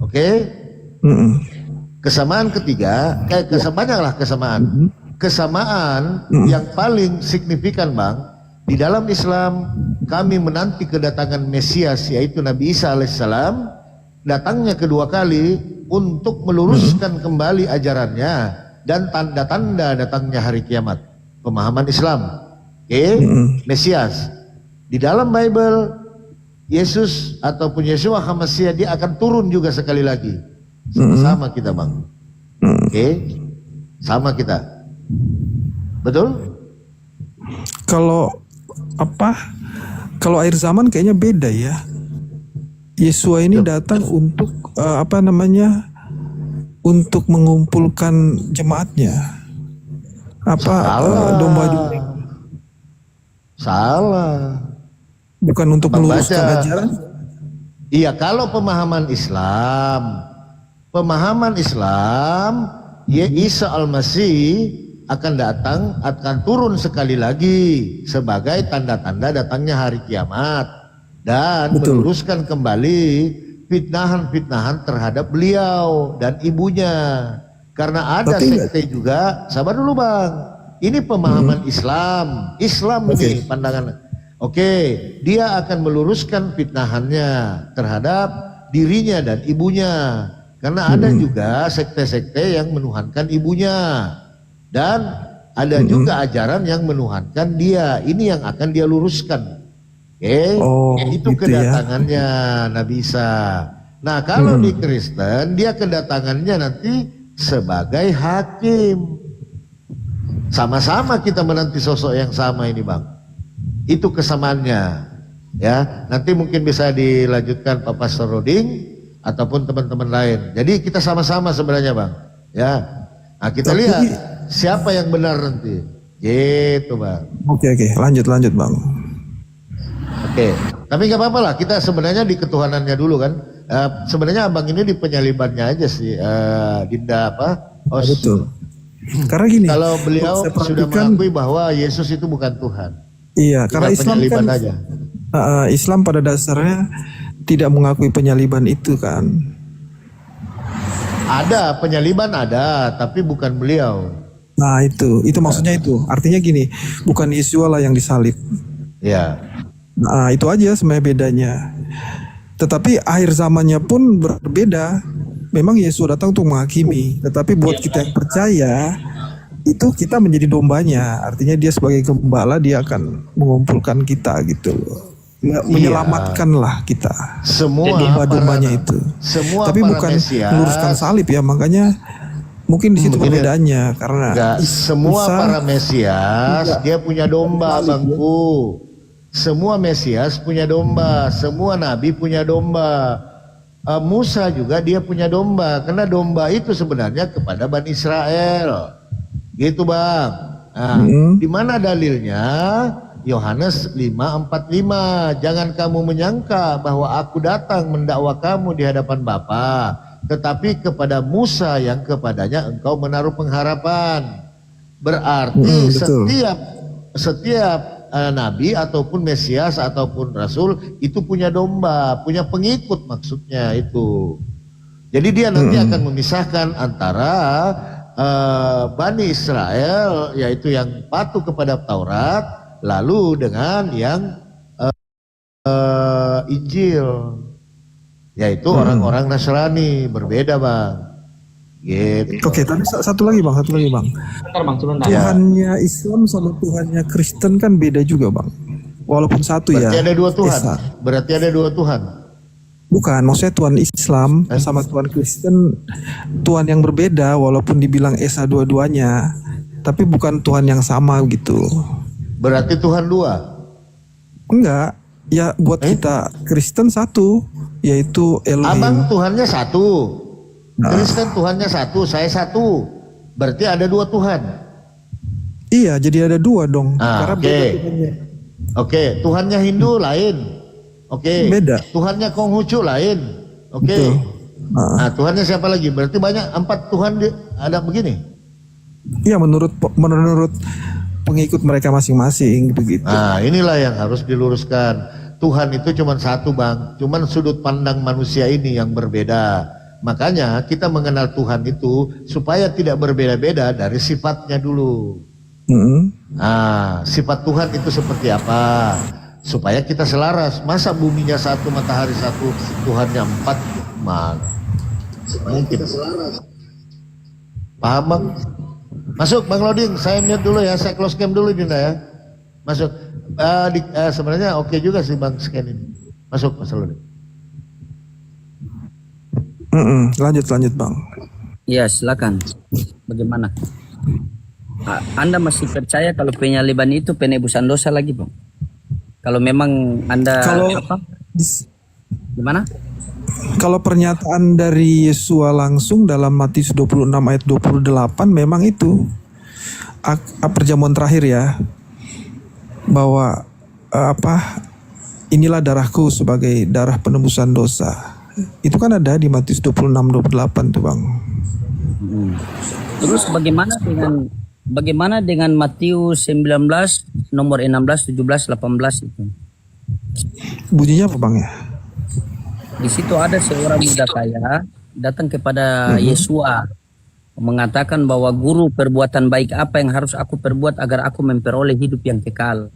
Oke. Kesamaan ketiga, banyaklah kesamaan. Kesamaan yang paling signifikan, Bang, di dalam Islam kami menanti kedatangan Mesias, yaitu Nabi Isa alaihissalam, datangnya kedua kali untuk meluruskan kembali ajarannya dan tanda-tanda datangnya hari kiamat. Pemahaman Islam. Oke, Mesias. Di dalam Bible, Yesus ataupun Yeshua HaMashiach dia akan turun juga sekali lagi. Sama kita, Bang. Oke, sama kita. Betul? Kalau akhir zaman kayaknya beda ya. Yesua ini datang untuk untuk mengumpulkan jemaatnya. Domba juga. Salah. Bukan untuk meluruskan ajaran. Iya, kalau pemahaman Islam, Isa al-Masih akan turun sekali lagi sebagai tanda-tanda datangnya hari kiamat dan meluruskan kembali fitnahan-fitnahan terhadap beliau dan ibunya. Karena ada sekte juga. Sabar dulu, Bang. Ini pemahaman Islam ini pandangan. Oke, dia akan meluruskan fitnahannya terhadap dirinya dan ibunya. Karena ada juga sekte-sekte yang menuhankan ibunya. Dan ada juga ajaran yang menuhankan dia. Ini yang akan dia luruskan. Itu gitu kedatangannya Nabi Isa. Nah, kalau di Kristen dia kedatangannya nanti sebagai hakim. Sama-sama kita menanti sosok yang sama ini, Bang. Itu kesamaannya. Ya, nanti mungkin bisa dilanjutkan Pak Pastor Roding ataupun teman-teman lain. Jadi kita sama-sama sebenarnya, Bang. Ya. Nah, kita lihat siapa yang benar nanti. Gitu, Bang. Oke. Lanjut, Bang. Oke. Tapi nggak apa-apa lah. Kita sebenarnya di ketuhanannya dulu kan. Sebenarnya Abang ini di penyalibannya aja sih. Dinda Betul. Karena gini, kalau beliau sudah mengakui bahwa Yesus itu bukan Tuhan. Iya, karena Islam kan aja. Islam pada dasarnya tidak mengakui penyaliban itu kan. Ada penyaliban tapi bukan beliau. Nah itu maksudnya itu. Artinya gini, bukan Yesua lah yang disalib. Ya. Nah itu aja sebenarnya bedanya. Tetapi akhir zamannya pun berbeda. Memang Yesus datang untuk menghakimi, tetapi buat kita yang percaya itu kita menjadi dombanya. Artinya dia sebagai gembala, dia akan mengumpulkan kita gitu loh. Menyelamatkanlah kita. Semua domba-dombanya itu. Tapi bukan meluruskan salib ya, makanya mungkin di situ perbedaannya karena semua para Mesias dia punya domba, Bangku. Semua Mesias punya domba, semua nabi punya domba. Musa juga dia punya domba, karena domba itu sebenarnya kepada Bani Israel. Gitu, Bang. Nah, di mana dalilnya? Yohanes 5:45. Jangan kamu menyangka bahwa aku datang mendakwa kamu di hadapan Bapa, tetapi kepada Musa yang kepadanya engkau menaruh pengharapan. Berarti setiap nabi ataupun Mesias ataupun Rasul itu punya domba, punya pengikut maksudnya itu. Jadi dia nanti akan memisahkan antara Bani Israel yaitu yang patuh kepada Taurat lalu dengan yang Injil yaitu orang-orang Nasrani. Berbeda, Bang. Gitu. Oke, tapi satu lagi bang. Sebentar. Tuhannya Islam sama Tuhannya Kristen kan beda juga, Bang. Walaupun satu berarti ya. Ada dua Tuhan. Esa. Berarti ada dua Tuhan. Bukan, maksudnya Tuhan Islam sama Tuhan Kristen Tuhan yang berbeda walaupun dibilang Esa dua-duanya, tapi bukan Tuhan yang sama gitu. Berarti Tuhan dua. Enggak. Ya buat kita Kristen satu, yaitu Elohim. Abang Tuhannya satu, Kristen Tuhannya satu, saya satu. Berarti ada 2 Tuhan. Iya, jadi ada 2 dong. Oke. Tuhannya. Oke, Tuhannya Hindu lain. Oke. Beda. Tuhannya Konghucu lain. Oke. Betul. Nah, Tuhannya siapa lagi? Berarti banyak 4 Tuhan ada begini. Iya, menurut pengikut mereka masing-masing begitu. Nah, inilah yang harus diluruskan. Tuhan itu cuma satu, Bang. Cuman sudut pandang manusia ini yang berbeda. Makanya kita mengenal Tuhan itu supaya tidak berbeda-beda dari sifatnya dulu. Nah, sifat Tuhan itu seperti apa? Supaya kita selaras. Masa buminya satu, matahari satu, Tuhannya 4? Supaya kita selaras. Paham, Bang? Masuk, Bang Loding. Saya mute dulu ya. Saya close cam dulu, Dinda ya. Masuk. Sebenarnya oke juga sih Bang scan ini. Masuk, Mas Loding. Lanjut Bang. Ya, silakan. Bagaimana? Anda masih percaya kalau penyaliban itu penebusan dosa lagi, Bang? Kalau memang Anda gimana? Kalau pernyataan dari Yesua langsung dalam Matius 26 ayat 28 memang itu perjamuan terakhir ya. Bahwa inilah darahku sebagai darah penebusan dosa. Itu kan ada di Matius 26-28 tuh Bang. Terus bagaimana dengan Matius 19 nomor 16, 17, 18 itu? Bunyinya apa Bang ya? Di situ ada seorang muda kaya datang kepada Yesua mengatakan bahwa guru, perbuatan baik apa yang harus aku perbuat agar aku memperoleh hidup yang kekal.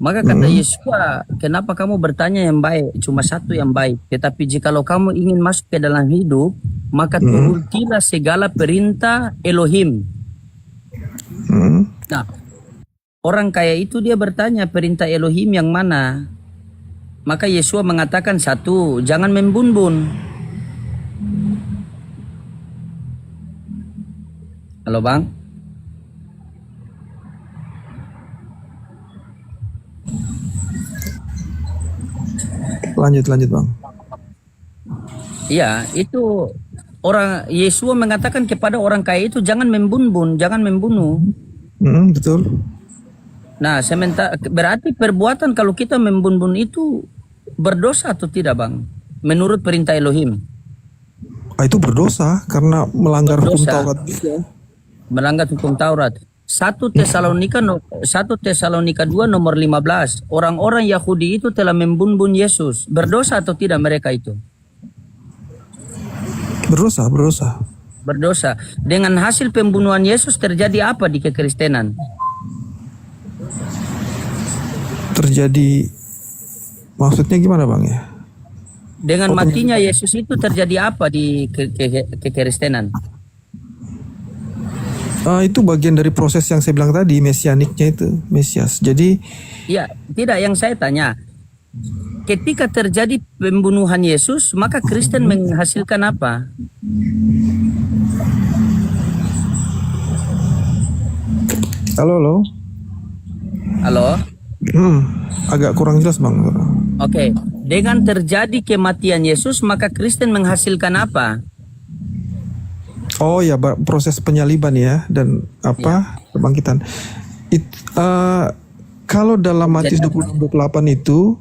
Maka kata Yesua, kenapa kamu bertanya yang baik? Cuma satu yang baik. Tetapi jikalau kamu ingin masuk ke dalam hidup, maka turutilah segala perintah Elohim. Nah, orang kaya itu dia bertanya perintah Elohim yang mana? Maka Yesua mengatakan satu, jangan membun-bun. Halo Bang? Lanjut Bang. Iya, itu orang Yesua mengatakan kepada orang kaya itu jangan membun-bun, jangan membunuh. Betul. Nah, berarti perbuatan kalau kita membun-bun itu berdosa atau tidak, Bang? Menurut perintah Elohim. Itu berdosa karena melanggar hukum Taurat. Melanggar hukum Taurat. 1 Tesalonika 2 nomor 15. Orang-orang Yahudi itu telah membun-bun Yesus. Berdosa atau tidak mereka itu? Berdosa. Berdosa. Dengan hasil pembunuhan Yesus terjadi apa di kekristenan? Terjadi, maksudnya gimana Bang ya? Dengan matinya Yesus itu terjadi apa di kekristenan? Itu bagian dari proses yang saya bilang tadi, mesianiknya itu, Mesias. Jadi ya, tidak, yang saya tanya, ketika terjadi pembunuhan Yesus, maka Kristen menghasilkan apa? Halo. Agak kurang jelas Bang. Oke. Dengan terjadi kematian Yesus, maka Kristen menghasilkan apa? Oh ya, proses penyaliban ya, dan kebangkitan. Kalau dalam Matius 28 itu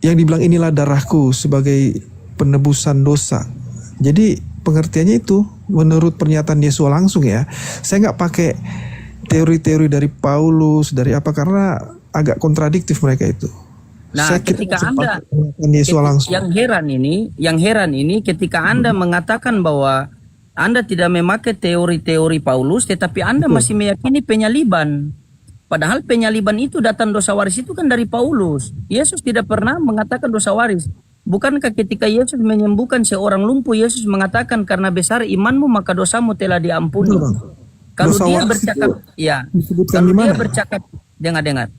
yang dibilang inilah darahku sebagai penebusan dosa. Jadi pengertiannya itu menurut pernyataan Yesus langsung ya. Saya nggak pakai teori-teori dari Paulus, dari apa, karena agak kontradiktif mereka itu. Nah, saya ketika Anda yang heran ini ketika Anda mengatakan bahwa Anda tidak memakai teori-teori Paulus, tetapi Anda masih meyakini penyaliban. Padahal penyaliban itu datang dosa waris itu kan dari Paulus. Yesus tidak pernah mengatakan dosa waris. Bukankah ketika Yesus menyembuhkan seorang lumpuh, Yesus mengatakan karena besar imanmu maka dosamu telah diampuni. Kalau dia bercakap, dia bercakap, dengar.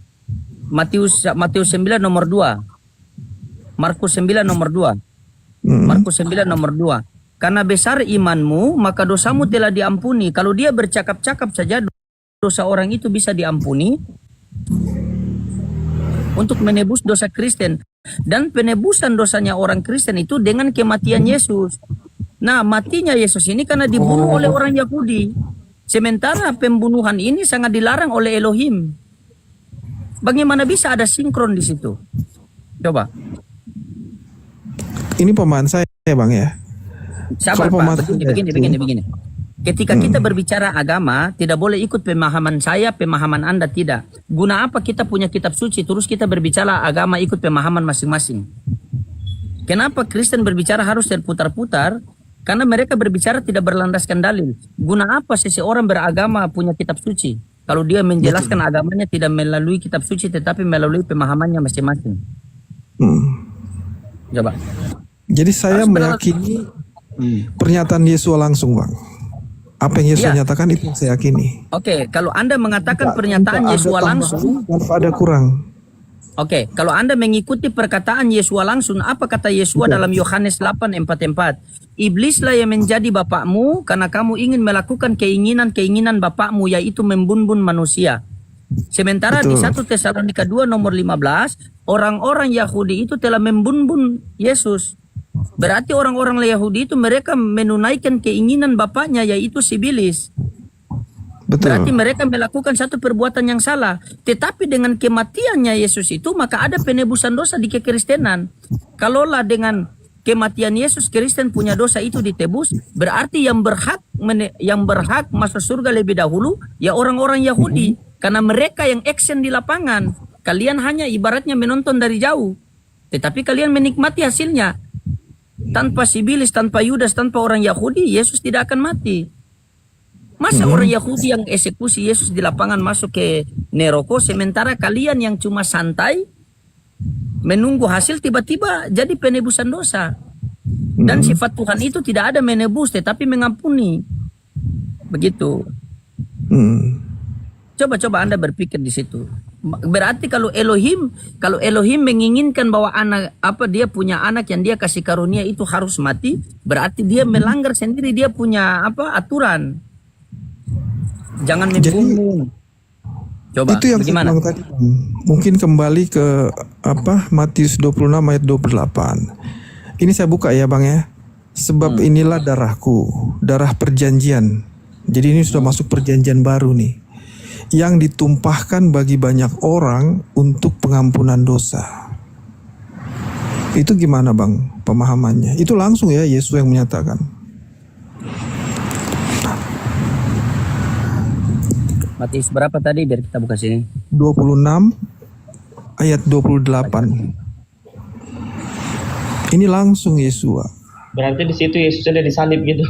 Matius 9 nomor 2. Markus 9 nomor 2. Markus 9 nomor 2. Karena besar imanmu, maka dosamu telah diampuni. Kalau dia bercakap-cakap saja, dosa orang itu bisa diampuni. untuk menebus dosa Kristen. Dan penebusan dosanya orang Kristen itu dengan kematian Yesus. Nah, matinya Yesus ini karena dibunuh oleh orang Yahudi. Sementara pembunuhan ini sangat dilarang oleh Elohim. Bagaimana bisa ada sinkron di situ? Coba. Ini pemahaman saya Bang ya. Sabar Pak, begini. Ketika kita berbicara agama, tidak boleh ikut pemahaman saya, pemahaman Anda tidak. Guna apa kita punya kitab suci, terus kita berbicara agama ikut pemahaman masing-masing? Kenapa Kristen berbicara harus terputar-putar? Karena mereka berbicara tidak berlandaskan dalil. Guna apa seseorang beragama punya kitab suci? Kalau dia menjelaskan agamanya tidak melalui kitab suci, tetapi melalui pemahamannya masing-masing. Coba. Jadi saya meyakini pernyataan Yesus langsung Bang. Apa yang Yesus nyatakan itu saya yakini. Oke, kalau Anda mengatakan pernyataan Yesus langsung, ada kurang. Oke, kalau Anda mengikuti perkataan Yesus langsung, apa kata Yesus dalam Yohanes 8:44? Iblislah yang menjadi bapakmu karena kamu ingin melakukan keinginan-keinginan bapakmu, yaitu membunbun manusia. Sementara di 1 Tesalonika 2 nomor 15, orang-orang Yahudi itu telah membunbun Yesus. Berarti orang-orang Yahudi itu mereka menunaikan keinginan bapaknya, yaitu si iblis. Berarti mereka melakukan satu perbuatan yang salah. Tetapi dengan kematiannya Yesus itu maka ada penebusan dosa di kekristenan. Kalaulah dengan kematian Yesus Kristen punya dosa itu ditebus, berarti yang berhak masuk surga lebih dahulu ya orang-orang Yahudi, karena mereka yang action di lapangan. Kalian hanya ibaratnya menonton dari jauh, tetapi kalian menikmati hasilnya. Tanpa Sibilis, tanpa Yudas, tanpa orang Yahudi, Yesus tidak akan mati. Masa orang Yahudi yang eksekusi Yesus di lapangan masuk ke neraka, sementara kalian yang cuma santai menunggu hasil tiba-tiba jadi penebusan dosa. Dan sifat Tuhan itu tidak ada menebus tetapi mengampuni. Begitu. Coba-coba Anda berpikir di situ. Berarti kalau Elohim menginginkan bahwa dia punya anak yang dia kasih karunia itu harus mati, berarti dia melanggar sendiri, dia punya aturan. Jangan membunuh. Coba itu yang bagaimana? Tadi, mungkin kembali ke Matius 26 ayat 28. Ini saya buka ya Bang ya. Sebab inilah darahku, darah perjanjian. Jadi ini sudah masuk perjanjian baru nih, yang ditumpahkan bagi banyak orang untuk pengampunan dosa. Itu gimana Bang pemahamannya? Itu langsung ya Yesus yang menyatakan. Matius berapa tadi biar kita buka sini? 26 ayat 28. Ini langsung Yesus. Berarti di situ Yesus sudah disalib gitu.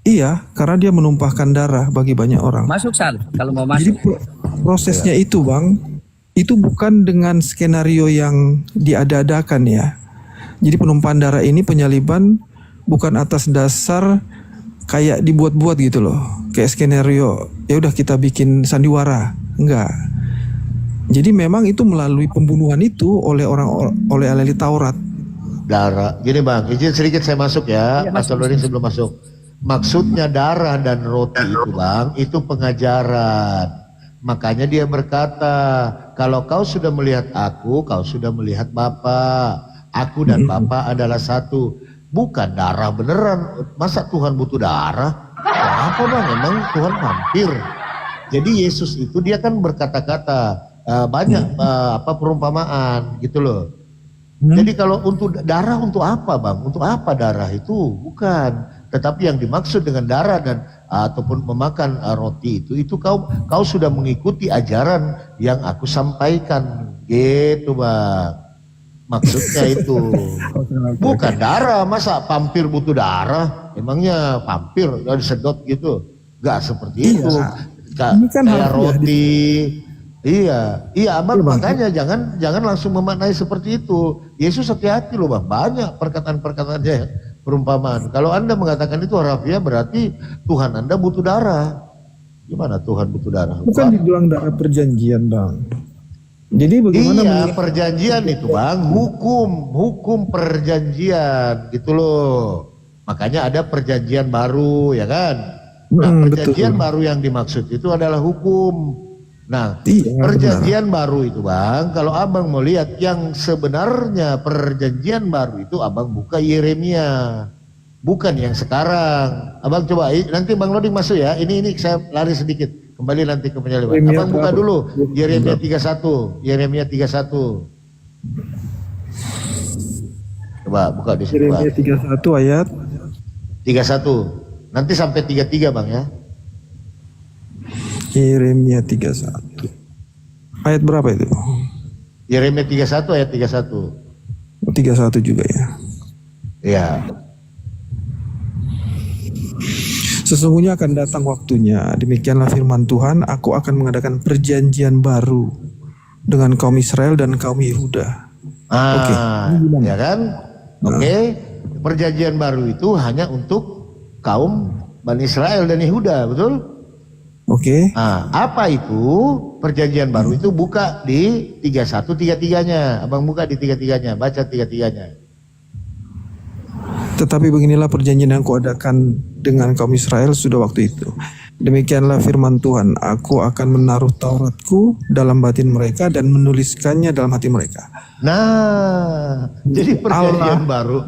Iya, karena dia menumpahkan darah bagi banyak orang. Masuk Sal, kalau mau masuk. Jadi prosesnya itu Bang, itu bukan dengan skenario yang diada-adakan ya. Jadi penumpahan darah ini, penyaliban bukan atas dasar kayak dibuat-buat gitu loh. Kayak skenario, ya udah kita bikin sandiwara. Enggak. Jadi memang itu melalui pembunuhan itu oleh ahli Taurat. Darah. Gini Bang, izin sedikit saya masuk ya. Pastor Doni sebelum masuk. Maksudnya darah dan roti itu Bang, itu pengajaran. Makanya dia berkata, kalau kau sudah melihat aku, kau sudah melihat Bapa. Aku dan Bapa adalah satu. Bukan darah beneran. Masa Tuhan butuh darah? Apa Bang? Emang Tuhan vampir? Jadi Yesus itu dia kan berkata-kata banyak perumpamaan gitu loh. Jadi kalau untuk darah untuk apa Bang? Untuk apa darah itu? Bukan. Tetapi yang dimaksud dengan darah dan ataupun memakan roti itu kau sudah mengikuti ajaran yang aku sampaikan. Gitu Bang. Maksudnya itu. Bukan darah. Masa vampir butuh darah? Emangnya vampir disedot gitu? Gak seperti itu. Ini kan kayak roti. Iya Abang, makanya jangan langsung memaknai seperti itu. Yesus hati-hati loh Bang, banyak perkataan-perkataannya perumpamaan. Kalau Anda mengatakan itu harafiah berarti Tuhan Anda butuh darah. Gimana Tuhan butuh darah? Bukan dibilang darah perjanjian Bang. Jadi bagaimana? Iya perjanjian itu Bang, hukum perjanjian gitu loh. Makanya ada perjanjian baru ya kan. Nah perjanjian baru yang dimaksud itu adalah hukum. Nah, Iya, perjanjian baru itu Bang, kalau Abang mau lihat yang sebenarnya perjanjian baru itu Abang buka Yeremia. Bukan yang sekarang. Abang coba, nanti Bang Loding masuk ya. Ini saya lari sedikit. Kembali nanti ke penyaliban. Yeremia Abang buka berapa? dulu Yeremia 31. Yeremia 31. Coba buka di situ Bang. Yeremia 31 ayat 31. Nanti sampai 33 Bang ya. Yeremia 31. Ayat berapa itu? Yeremia 31 ayat 31. 31 juga ya. Iya. Sesungguhnya akan datang waktunya, demikianlah firman Tuhan, aku akan mengadakan perjanjian baru dengan kaum Israel dan kaum Yehuda. Oke. Ya kan? Oke. Perjanjian baru itu hanya untuk kaum Bani Israel dan Yehuda, betul? Oke. Nah, apa itu perjanjian baru itu? Buka di 31 tiga-tiganya. Abang buka di tiga-tiganya, baca tiga-tiganya. Tetapi beginilah perjanjian yang kuadakan dengan kaum Israel sudah waktu itu. Demikianlah firman Tuhan, aku akan menaruh Tauratku dalam batin mereka dan menuliskannya dalam hati mereka. Nah, jadi perjanjian baru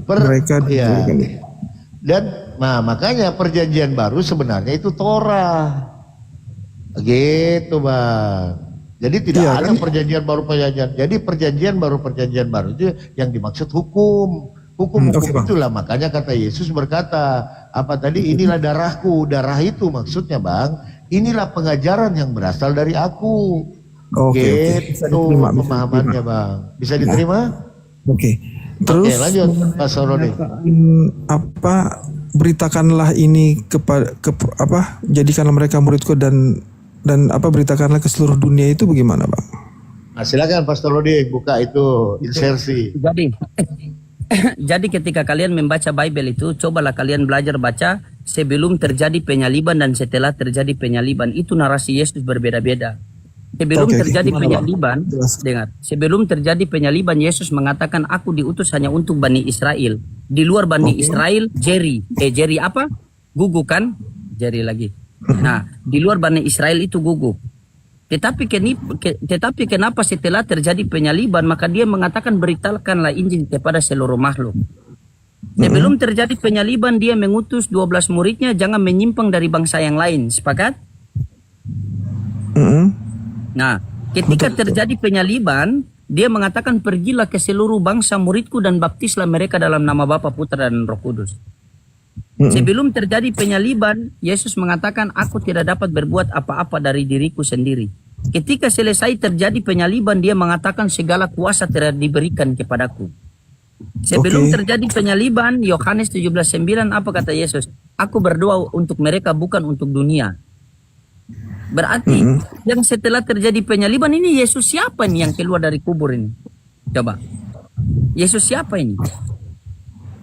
mereka ya. diberikan. Dan makanya perjanjian baru sebenarnya itu Torah. Gitu Bang. Jadi tidak Iya, ada kan? perjanjian baru. Jadi perjanjian baru itu yang dimaksud hukum. Hukum Oke, Bang. itulah makanya kata Yesus berkata, apa tadi, inilah darahku. Darah itu maksudnya Bang, inilah pengajaran yang berasal dari aku. Oke. Gitu Bisa diterima, bisa pemahamannya diterima. Bang. Bisa diterima? Oke. Terus Oke, lanjut Pak Sorodi. apa beritakanlah ini jadikanlah mereka muridku dan apa beritakanlah ke seluruh dunia itu bagaimana Bang? Nah, silakan Pastor Lodi buka itu insersi. Jadi ketika kalian membaca Bible itu, cobalah kalian belajar baca sebelum terjadi penyaliban dan setelah terjadi penyaliban. Itu narasi Yesus berbeda-beda. Sebelum terjadi penyaliban, dengar. Sebelum terjadi penyaliban, Yesus mengatakan, aku diutus hanya untuk Bani Israel. Di luar Bani Israel, Jerry apa? Guguk kan? Jerry lagi. Nah, di luar Bani Israel itu guguk. Tetapi kenapa setelah terjadi penyaliban, maka dia mengatakan beritakanlah Injil kepada seluruh makhluk. Sebelum terjadi penyaliban, dia mengutus 12 muridnya, jangan menyimpang dari bangsa yang lain. Sepakat? Nah, ketika terjadi penyaliban, dia mengatakan pergilah ke seluruh bangsa muridku dan baptislah mereka dalam nama Bapa, Putra dan Roh Kudus. Sebelum terjadi penyaliban, Yesus mengatakan aku tidak dapat berbuat apa-apa dari diriku sendiri. Ketika selesai terjadi penyaliban, dia mengatakan segala kuasa telah diberikan kepadaku. Sebelum terjadi penyaliban, Yohanes 17:9 apa kata Yesus? Aku berdoa untuk mereka bukan untuk dunia. Berarti yang setelah terjadi penyaliban ini Yesus siapa nih yang keluar dari kubur ini? Coba. Yesus siapa ini?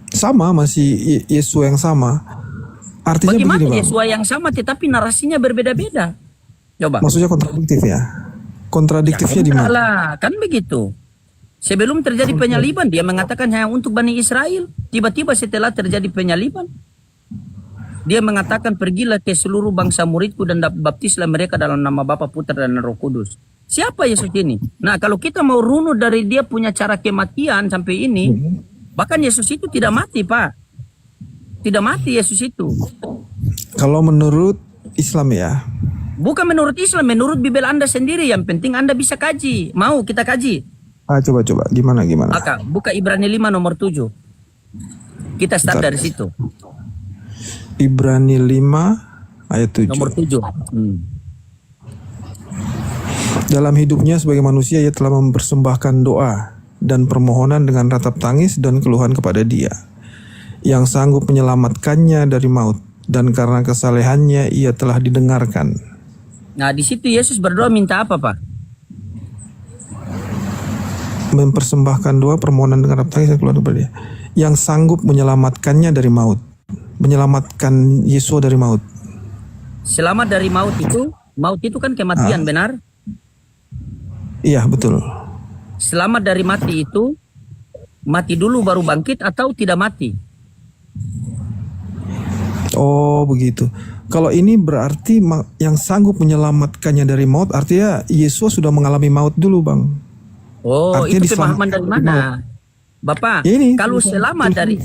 Sama, masih Yesus yang sama. Artinya bagaimana begini Bang. Yesus yang sama tetapi narasinya berbeda-beda? Coba. Maksudnya kontradiktif ya? Kontradiktifnya di mana? Lah, kan begitu. Sebelum terjadi penyaliban dia mengatakan hanya untuk Bani Israel. Tiba-tiba setelah terjadi penyaliban dia mengatakan pergilah ke seluruh bangsa muridku dan baptislah mereka dalam nama Bapa, Putra dan Roh Kudus. Siapa Yesus ini? Nah, kalau kita mau runut dari dia punya cara kematian sampai ini, bahkan Yesus itu tidak mati, Pak. Tidak mati Yesus itu. Kalau menurut Islam ya? Bukan menurut Islam, menurut Bible Anda sendiri. Yang penting Anda bisa kaji. Mau kita kaji? Coba gimana? Maka buka Ibrani 5 nomor 7. Kita start dari situ. Ibrani 5 ayat 7. Nomor 7. Dalam hidupnya sebagai manusia ia telah mempersembahkan doa dan permohonan dengan ratap tangis dan keluhan kepada Dia yang sanggup menyelamatkannya dari maut, dan karena kesalehannya ia telah didengarkan. Nah, di situ Yesus berdoa minta apa, Pak? Mempersembahkan doa, permohonan dengan ratap tangis dan keluhan kepada Dia yang sanggup menyelamatkannya dari maut. Menyelamatkan Yesus dari maut. Selamat dari maut itu kan kematian, benar? Iya, betul. Selamat dari mati itu mati dulu baru bangkit atau tidak mati? Oh begitu. Kalau ini berarti yang sanggup menyelamatkannya dari maut, artinya Yesus sudah mengalami maut dulu, Bang. Oh, Artinya itu pemahaman dari mana? Bapak, Ya ini, kalau selamat dari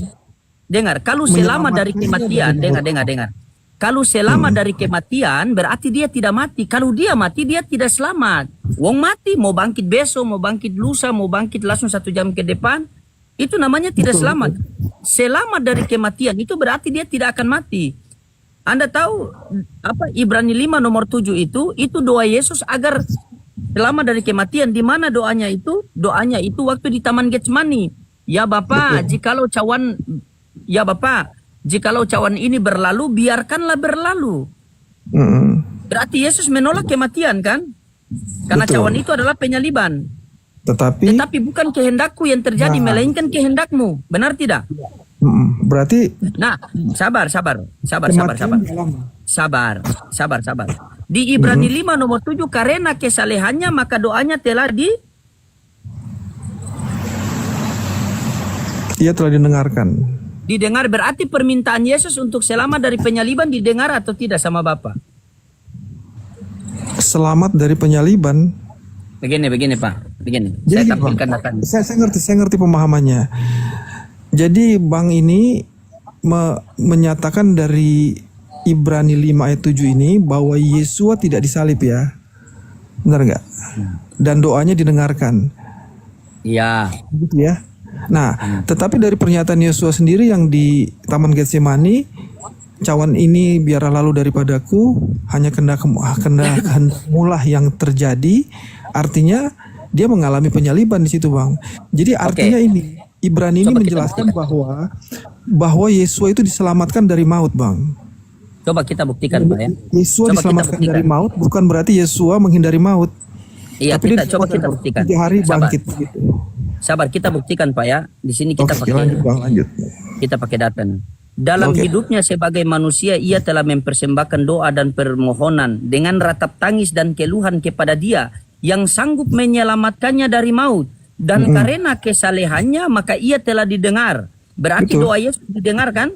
kalau selamat dari kematian, dengar. Kalau selamat dari kematian berarti dia tidak mati. Kalau dia mati dia tidak selamat. Wong mati mau bangkit besok, mau bangkit lusa, mau bangkit langsung 1 jam ke depan, itu namanya tidak selamat. Selamat dari kematian itu berarti dia tidak akan mati. Anda tahu apa Ibrani 5 nomor 7 itu doa Yesus agar selamat dari kematian. Di mana doanya itu? Doanya itu waktu di Taman Getsemani. Ya Bapa, jikalau cawan ini berlalu, biarkanlah berlalu. Berarti Yesus menolak kematian kan? Karena Betul. cawan itu adalah penyaliban. Tetapi bukan kehendakku yang terjadi, melainkan kehendakmu. Benar tidak? berarti Nah, sabar. kematian dalam Sabar. Di Ibrani 5 nomor 7, karena kesalehannya maka doanya telah ia telah didengarkan. didengar. Berarti permintaan Yesus untuk selamat dari penyaliban didengar atau tidak sama Bapa? Selamat dari penyaliban. Begini Pak, begini. Jadi Saya Bang, tampilkan datanya. saya ngerti pemahamannya. Jadi Bang ini menyatakan dari Ibrani 5 ayat 7 ini bahwa Yesus tidak disalib ya. Benar nggak? Dan doanya didengarkan. Iya. Gitu ya. Nah, tetapi dari pernyataan Yesus sendiri yang di Taman Getsemani, cawan ini biarlah lalu daripadaku, hanya kehendakmu lah yang terjadi. Artinya dia mengalami penyaliban di situ, Bang. Jadi artinya ini Ibrani ini menjelaskan bahwa Yesus itu diselamatkan dari maut, Bang. Coba kita buktikan, Pak ya. Yesus diselamatkan dari maut bukan berarti Yesus menghindari maut. Iya, Tapi coba kita buktikan. 3 hari bangkit gitu. Sabar, kita buktikan Pak ya. Di sini kita lanjut. kita pakai data. Dalam hidupnya sebagai manusia, ia telah mempersembahkan doa dan permohonan dengan ratap tangis dan keluhan kepada Dia yang sanggup menyelamatkannya dari maut. Dan karena kesalehannya maka ia telah didengar. Berarti doa Yesus didengar kan?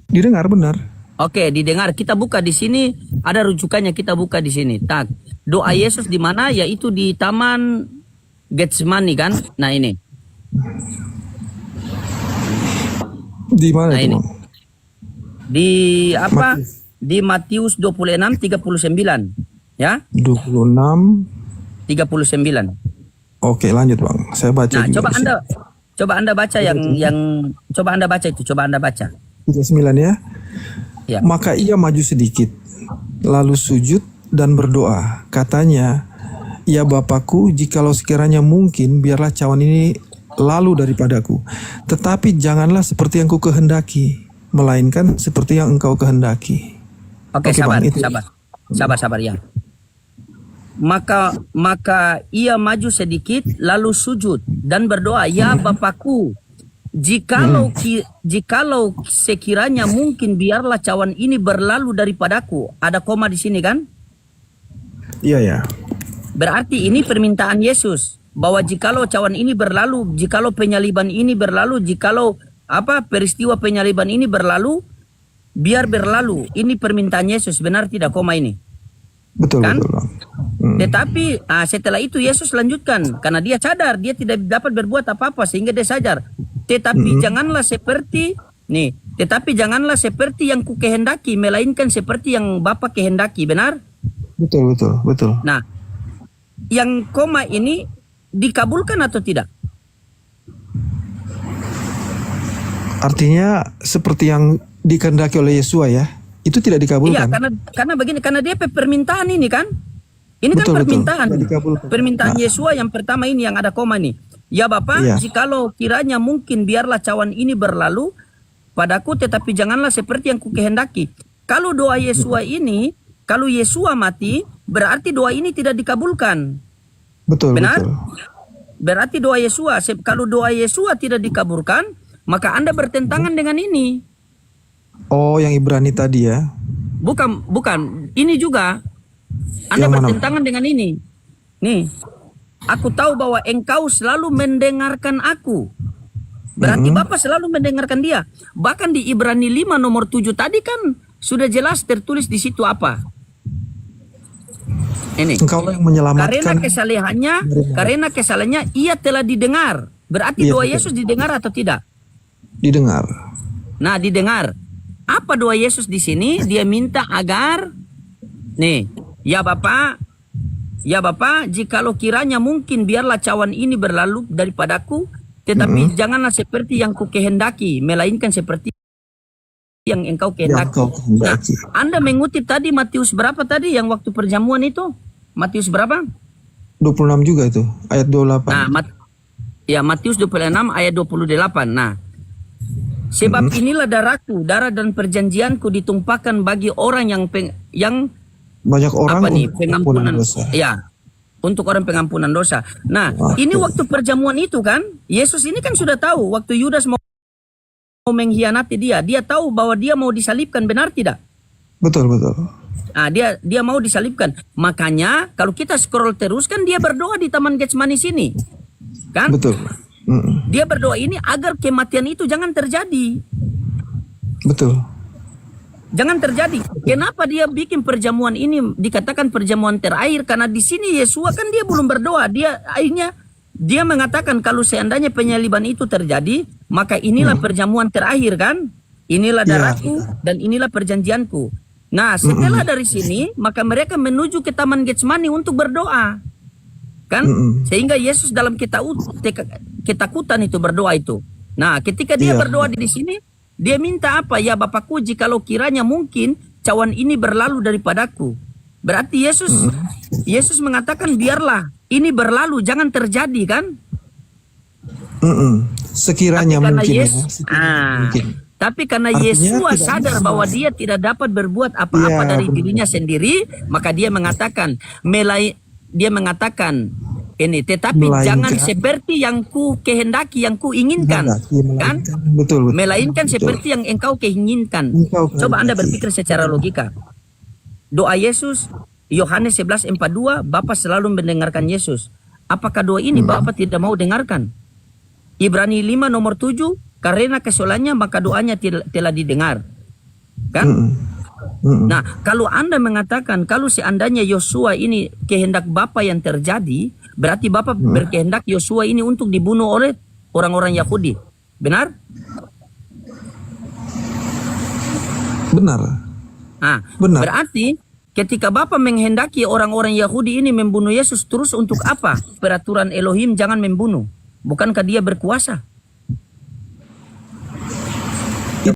Didengar benar. Oke, didengar. Kita buka di sini, ada rujukannya, kita buka di sini. Tak. Doa Yesus di mana? Yaitu di Taman Getsemani kan? Nah ini. Di mana Nah itu, ini. Bang? Di apa? Di Matius 26:39. Ya? 26. 39. Oke, lanjut, Bang. Saya baca Nah, juga di sini. coba Anda baca yang coba Anda baca itu, coba Anda baca. 39 ya. Ya. Maka ia maju sedikit, lalu sujud dan berdoa. Katanya, ya Bapakku, jikalau sekiranya mungkin, biarlah cawan ini lalu daripadaku. Tetapi janganlah seperti yang ku kehendaki, melainkan seperti yang engkau kehendaki. Oke, Bang, sabar ya. Maka ia maju sedikit, lalu sujud dan berdoa, ya Bapakku, jikalau sekiranya mungkin, biarlah cawan ini berlalu daripadaku. Ada koma di sini kan? Iya ya. Berarti ini permintaan Yesus bahwa jikalau cawan ini berlalu, jikalau penyaliban ini berlalu, jikalau peristiwa penyaliban ini berlalu, biar berlalu. Ini permintaan Yesus, benar tidak koma ini? Betul, kan? betul, Bang. Tetapi setelah itu Yesus lanjutkan karena dia sadar dia tidak dapat berbuat apa-apa sehingga dia sadar. Tetapi janganlah seperti yang ku kehendaki, melainkan seperti yang Bapa kehendaki. Benar? Betul. Nah, yang koma ini dikabulkan atau tidak? Artinya seperti yang dikehendaki oleh Yesus ya, itu tidak dikabulkan. Iya, karena begini, karena dia permintaan ini kan? Ini Betul, kan permintaan. tidak dikabulkan. Permintaan Nah. Yesus yang pertama ini yang ada koma nih. Ya Bapa, Iya. jikalau kiranya mungkin, biarlah cawan ini berlalu padaku, tetapi janganlah seperti yang kukehendaki. Kalau doa Yesus ini, kalau Yesus mati, berarti doa ini tidak dikabulkan. Betul, Benar? betul. Berarti doa Yesus, kalau doa Yesus tidak dikabulkan, maka Anda bertentangan dengan ini. Oh, yang Ibrani tadi ya. Bukan. Ini juga. Anda Yang mana? bertentangan dengan ini. Nih. Aku tahu bahwa engkau selalu mendengarkan aku. Berarti Bapak selalu mendengarkan dia. Bahkan di Ibrani 5 nomor 7 tadi kan sudah jelas tertulis di situ apa? Ini. Engkaulah yang menyelamatkan. Karena kesalahannya ia telah didengar. Berarti Iya, doa betul. Yesus didengar atau tidak? Didengar. Nah, didengar. Apa doa Yesus di sini? Dia minta agar nih, ya Bapa, jikalau kiranya mungkin biarlah cawan ini berlalu daripadaku, tetapi janganlah seperti yang ku kehendaki, melainkan seperti yang engkau kehendaki. Nah, Anda mengutip tadi Matius berapa tadi yang waktu perjamuan itu? Matius berapa? 26 juga itu, ayat 28. Nah, Matius 26 ayat 28. Nah, sebab inilah darahku, darah dan perjanjianku ditumpahkan bagi orang yang Banyak orang apa nih, untuk pengampunan dosa. ya, untuk orang pengampunan dosa. Nah, ini waktu perjamuan itu kan, Yesus ini kan sudah tahu waktu Yudas mau mengkhianati dia tahu bahwa dia mau disalibkan, benar tidak? Betul. Nah, dia mau disalibkan. Makanya kalau kita scroll terus kan dia berdoa di Taman Getsemani sini. Kan? Betul. Dia berdoa ini agar kematian itu jangan terjadi. Betul. Jangan terjadi. Kenapa dia bikin perjamuan ini dikatakan perjamuan terakhir? Karena di sini Yesua kan dia belum berdoa. Dia akhirnya dia mengatakan kalau seandainya penyaliban itu terjadi, maka inilah perjamuan terakhir kan? Inilah darahku dan inilah perjanjianku. Nah, setelah dari sini, maka mereka menuju ke Taman Getsemani untuk berdoa. Kan? Sehingga Yesus dalam ketakutan itu berdoa itu. Nah, ketika dia berdoa di sini, dia minta apa? Ya Bapakku, jikalau kiranya mungkin cawan ini berlalu daripadaku. Berarti Yesus mengatakan biarlah ini berlalu, jangan terjadi kan? Sekiranya Karena mungkin mungkin. Tapi karena Artinya Yesua tidak sadar bisa. bahwa dia tidak dapat berbuat apa-apa dari dirinya sendiri, maka dia mengatakan ini, tetapi Melainkan. jangan seperti yang ku kehendaki, yang ku inginkan, kan? Betul. Melainkan seperti yang engkau keinginkan. Coba Anda berpikir secara logika. Doa Yesus, Yohanes 11:42, Bapa selalu mendengarkan Yesus. Apakah doa ini Bapa tidak mau dengarkan? Ibrani 5 nomor 7, karena kesalahannya maka doanya telah didengar. Kan? Nah, kalau Anda mengatakan kalau seandainya Yosua ini kehendak Bapa yang terjadi, berarti Bapa berkehendak Yosua ini untuk dibunuh oleh orang-orang Yahudi. Benar? Benar. Nah, Benar. berarti ketika Bapa menghendaki orang-orang Yahudi ini membunuh Yesus, terus untuk apa? Peraturan Elohim jangan membunuh. Bukankah dia berkuasa?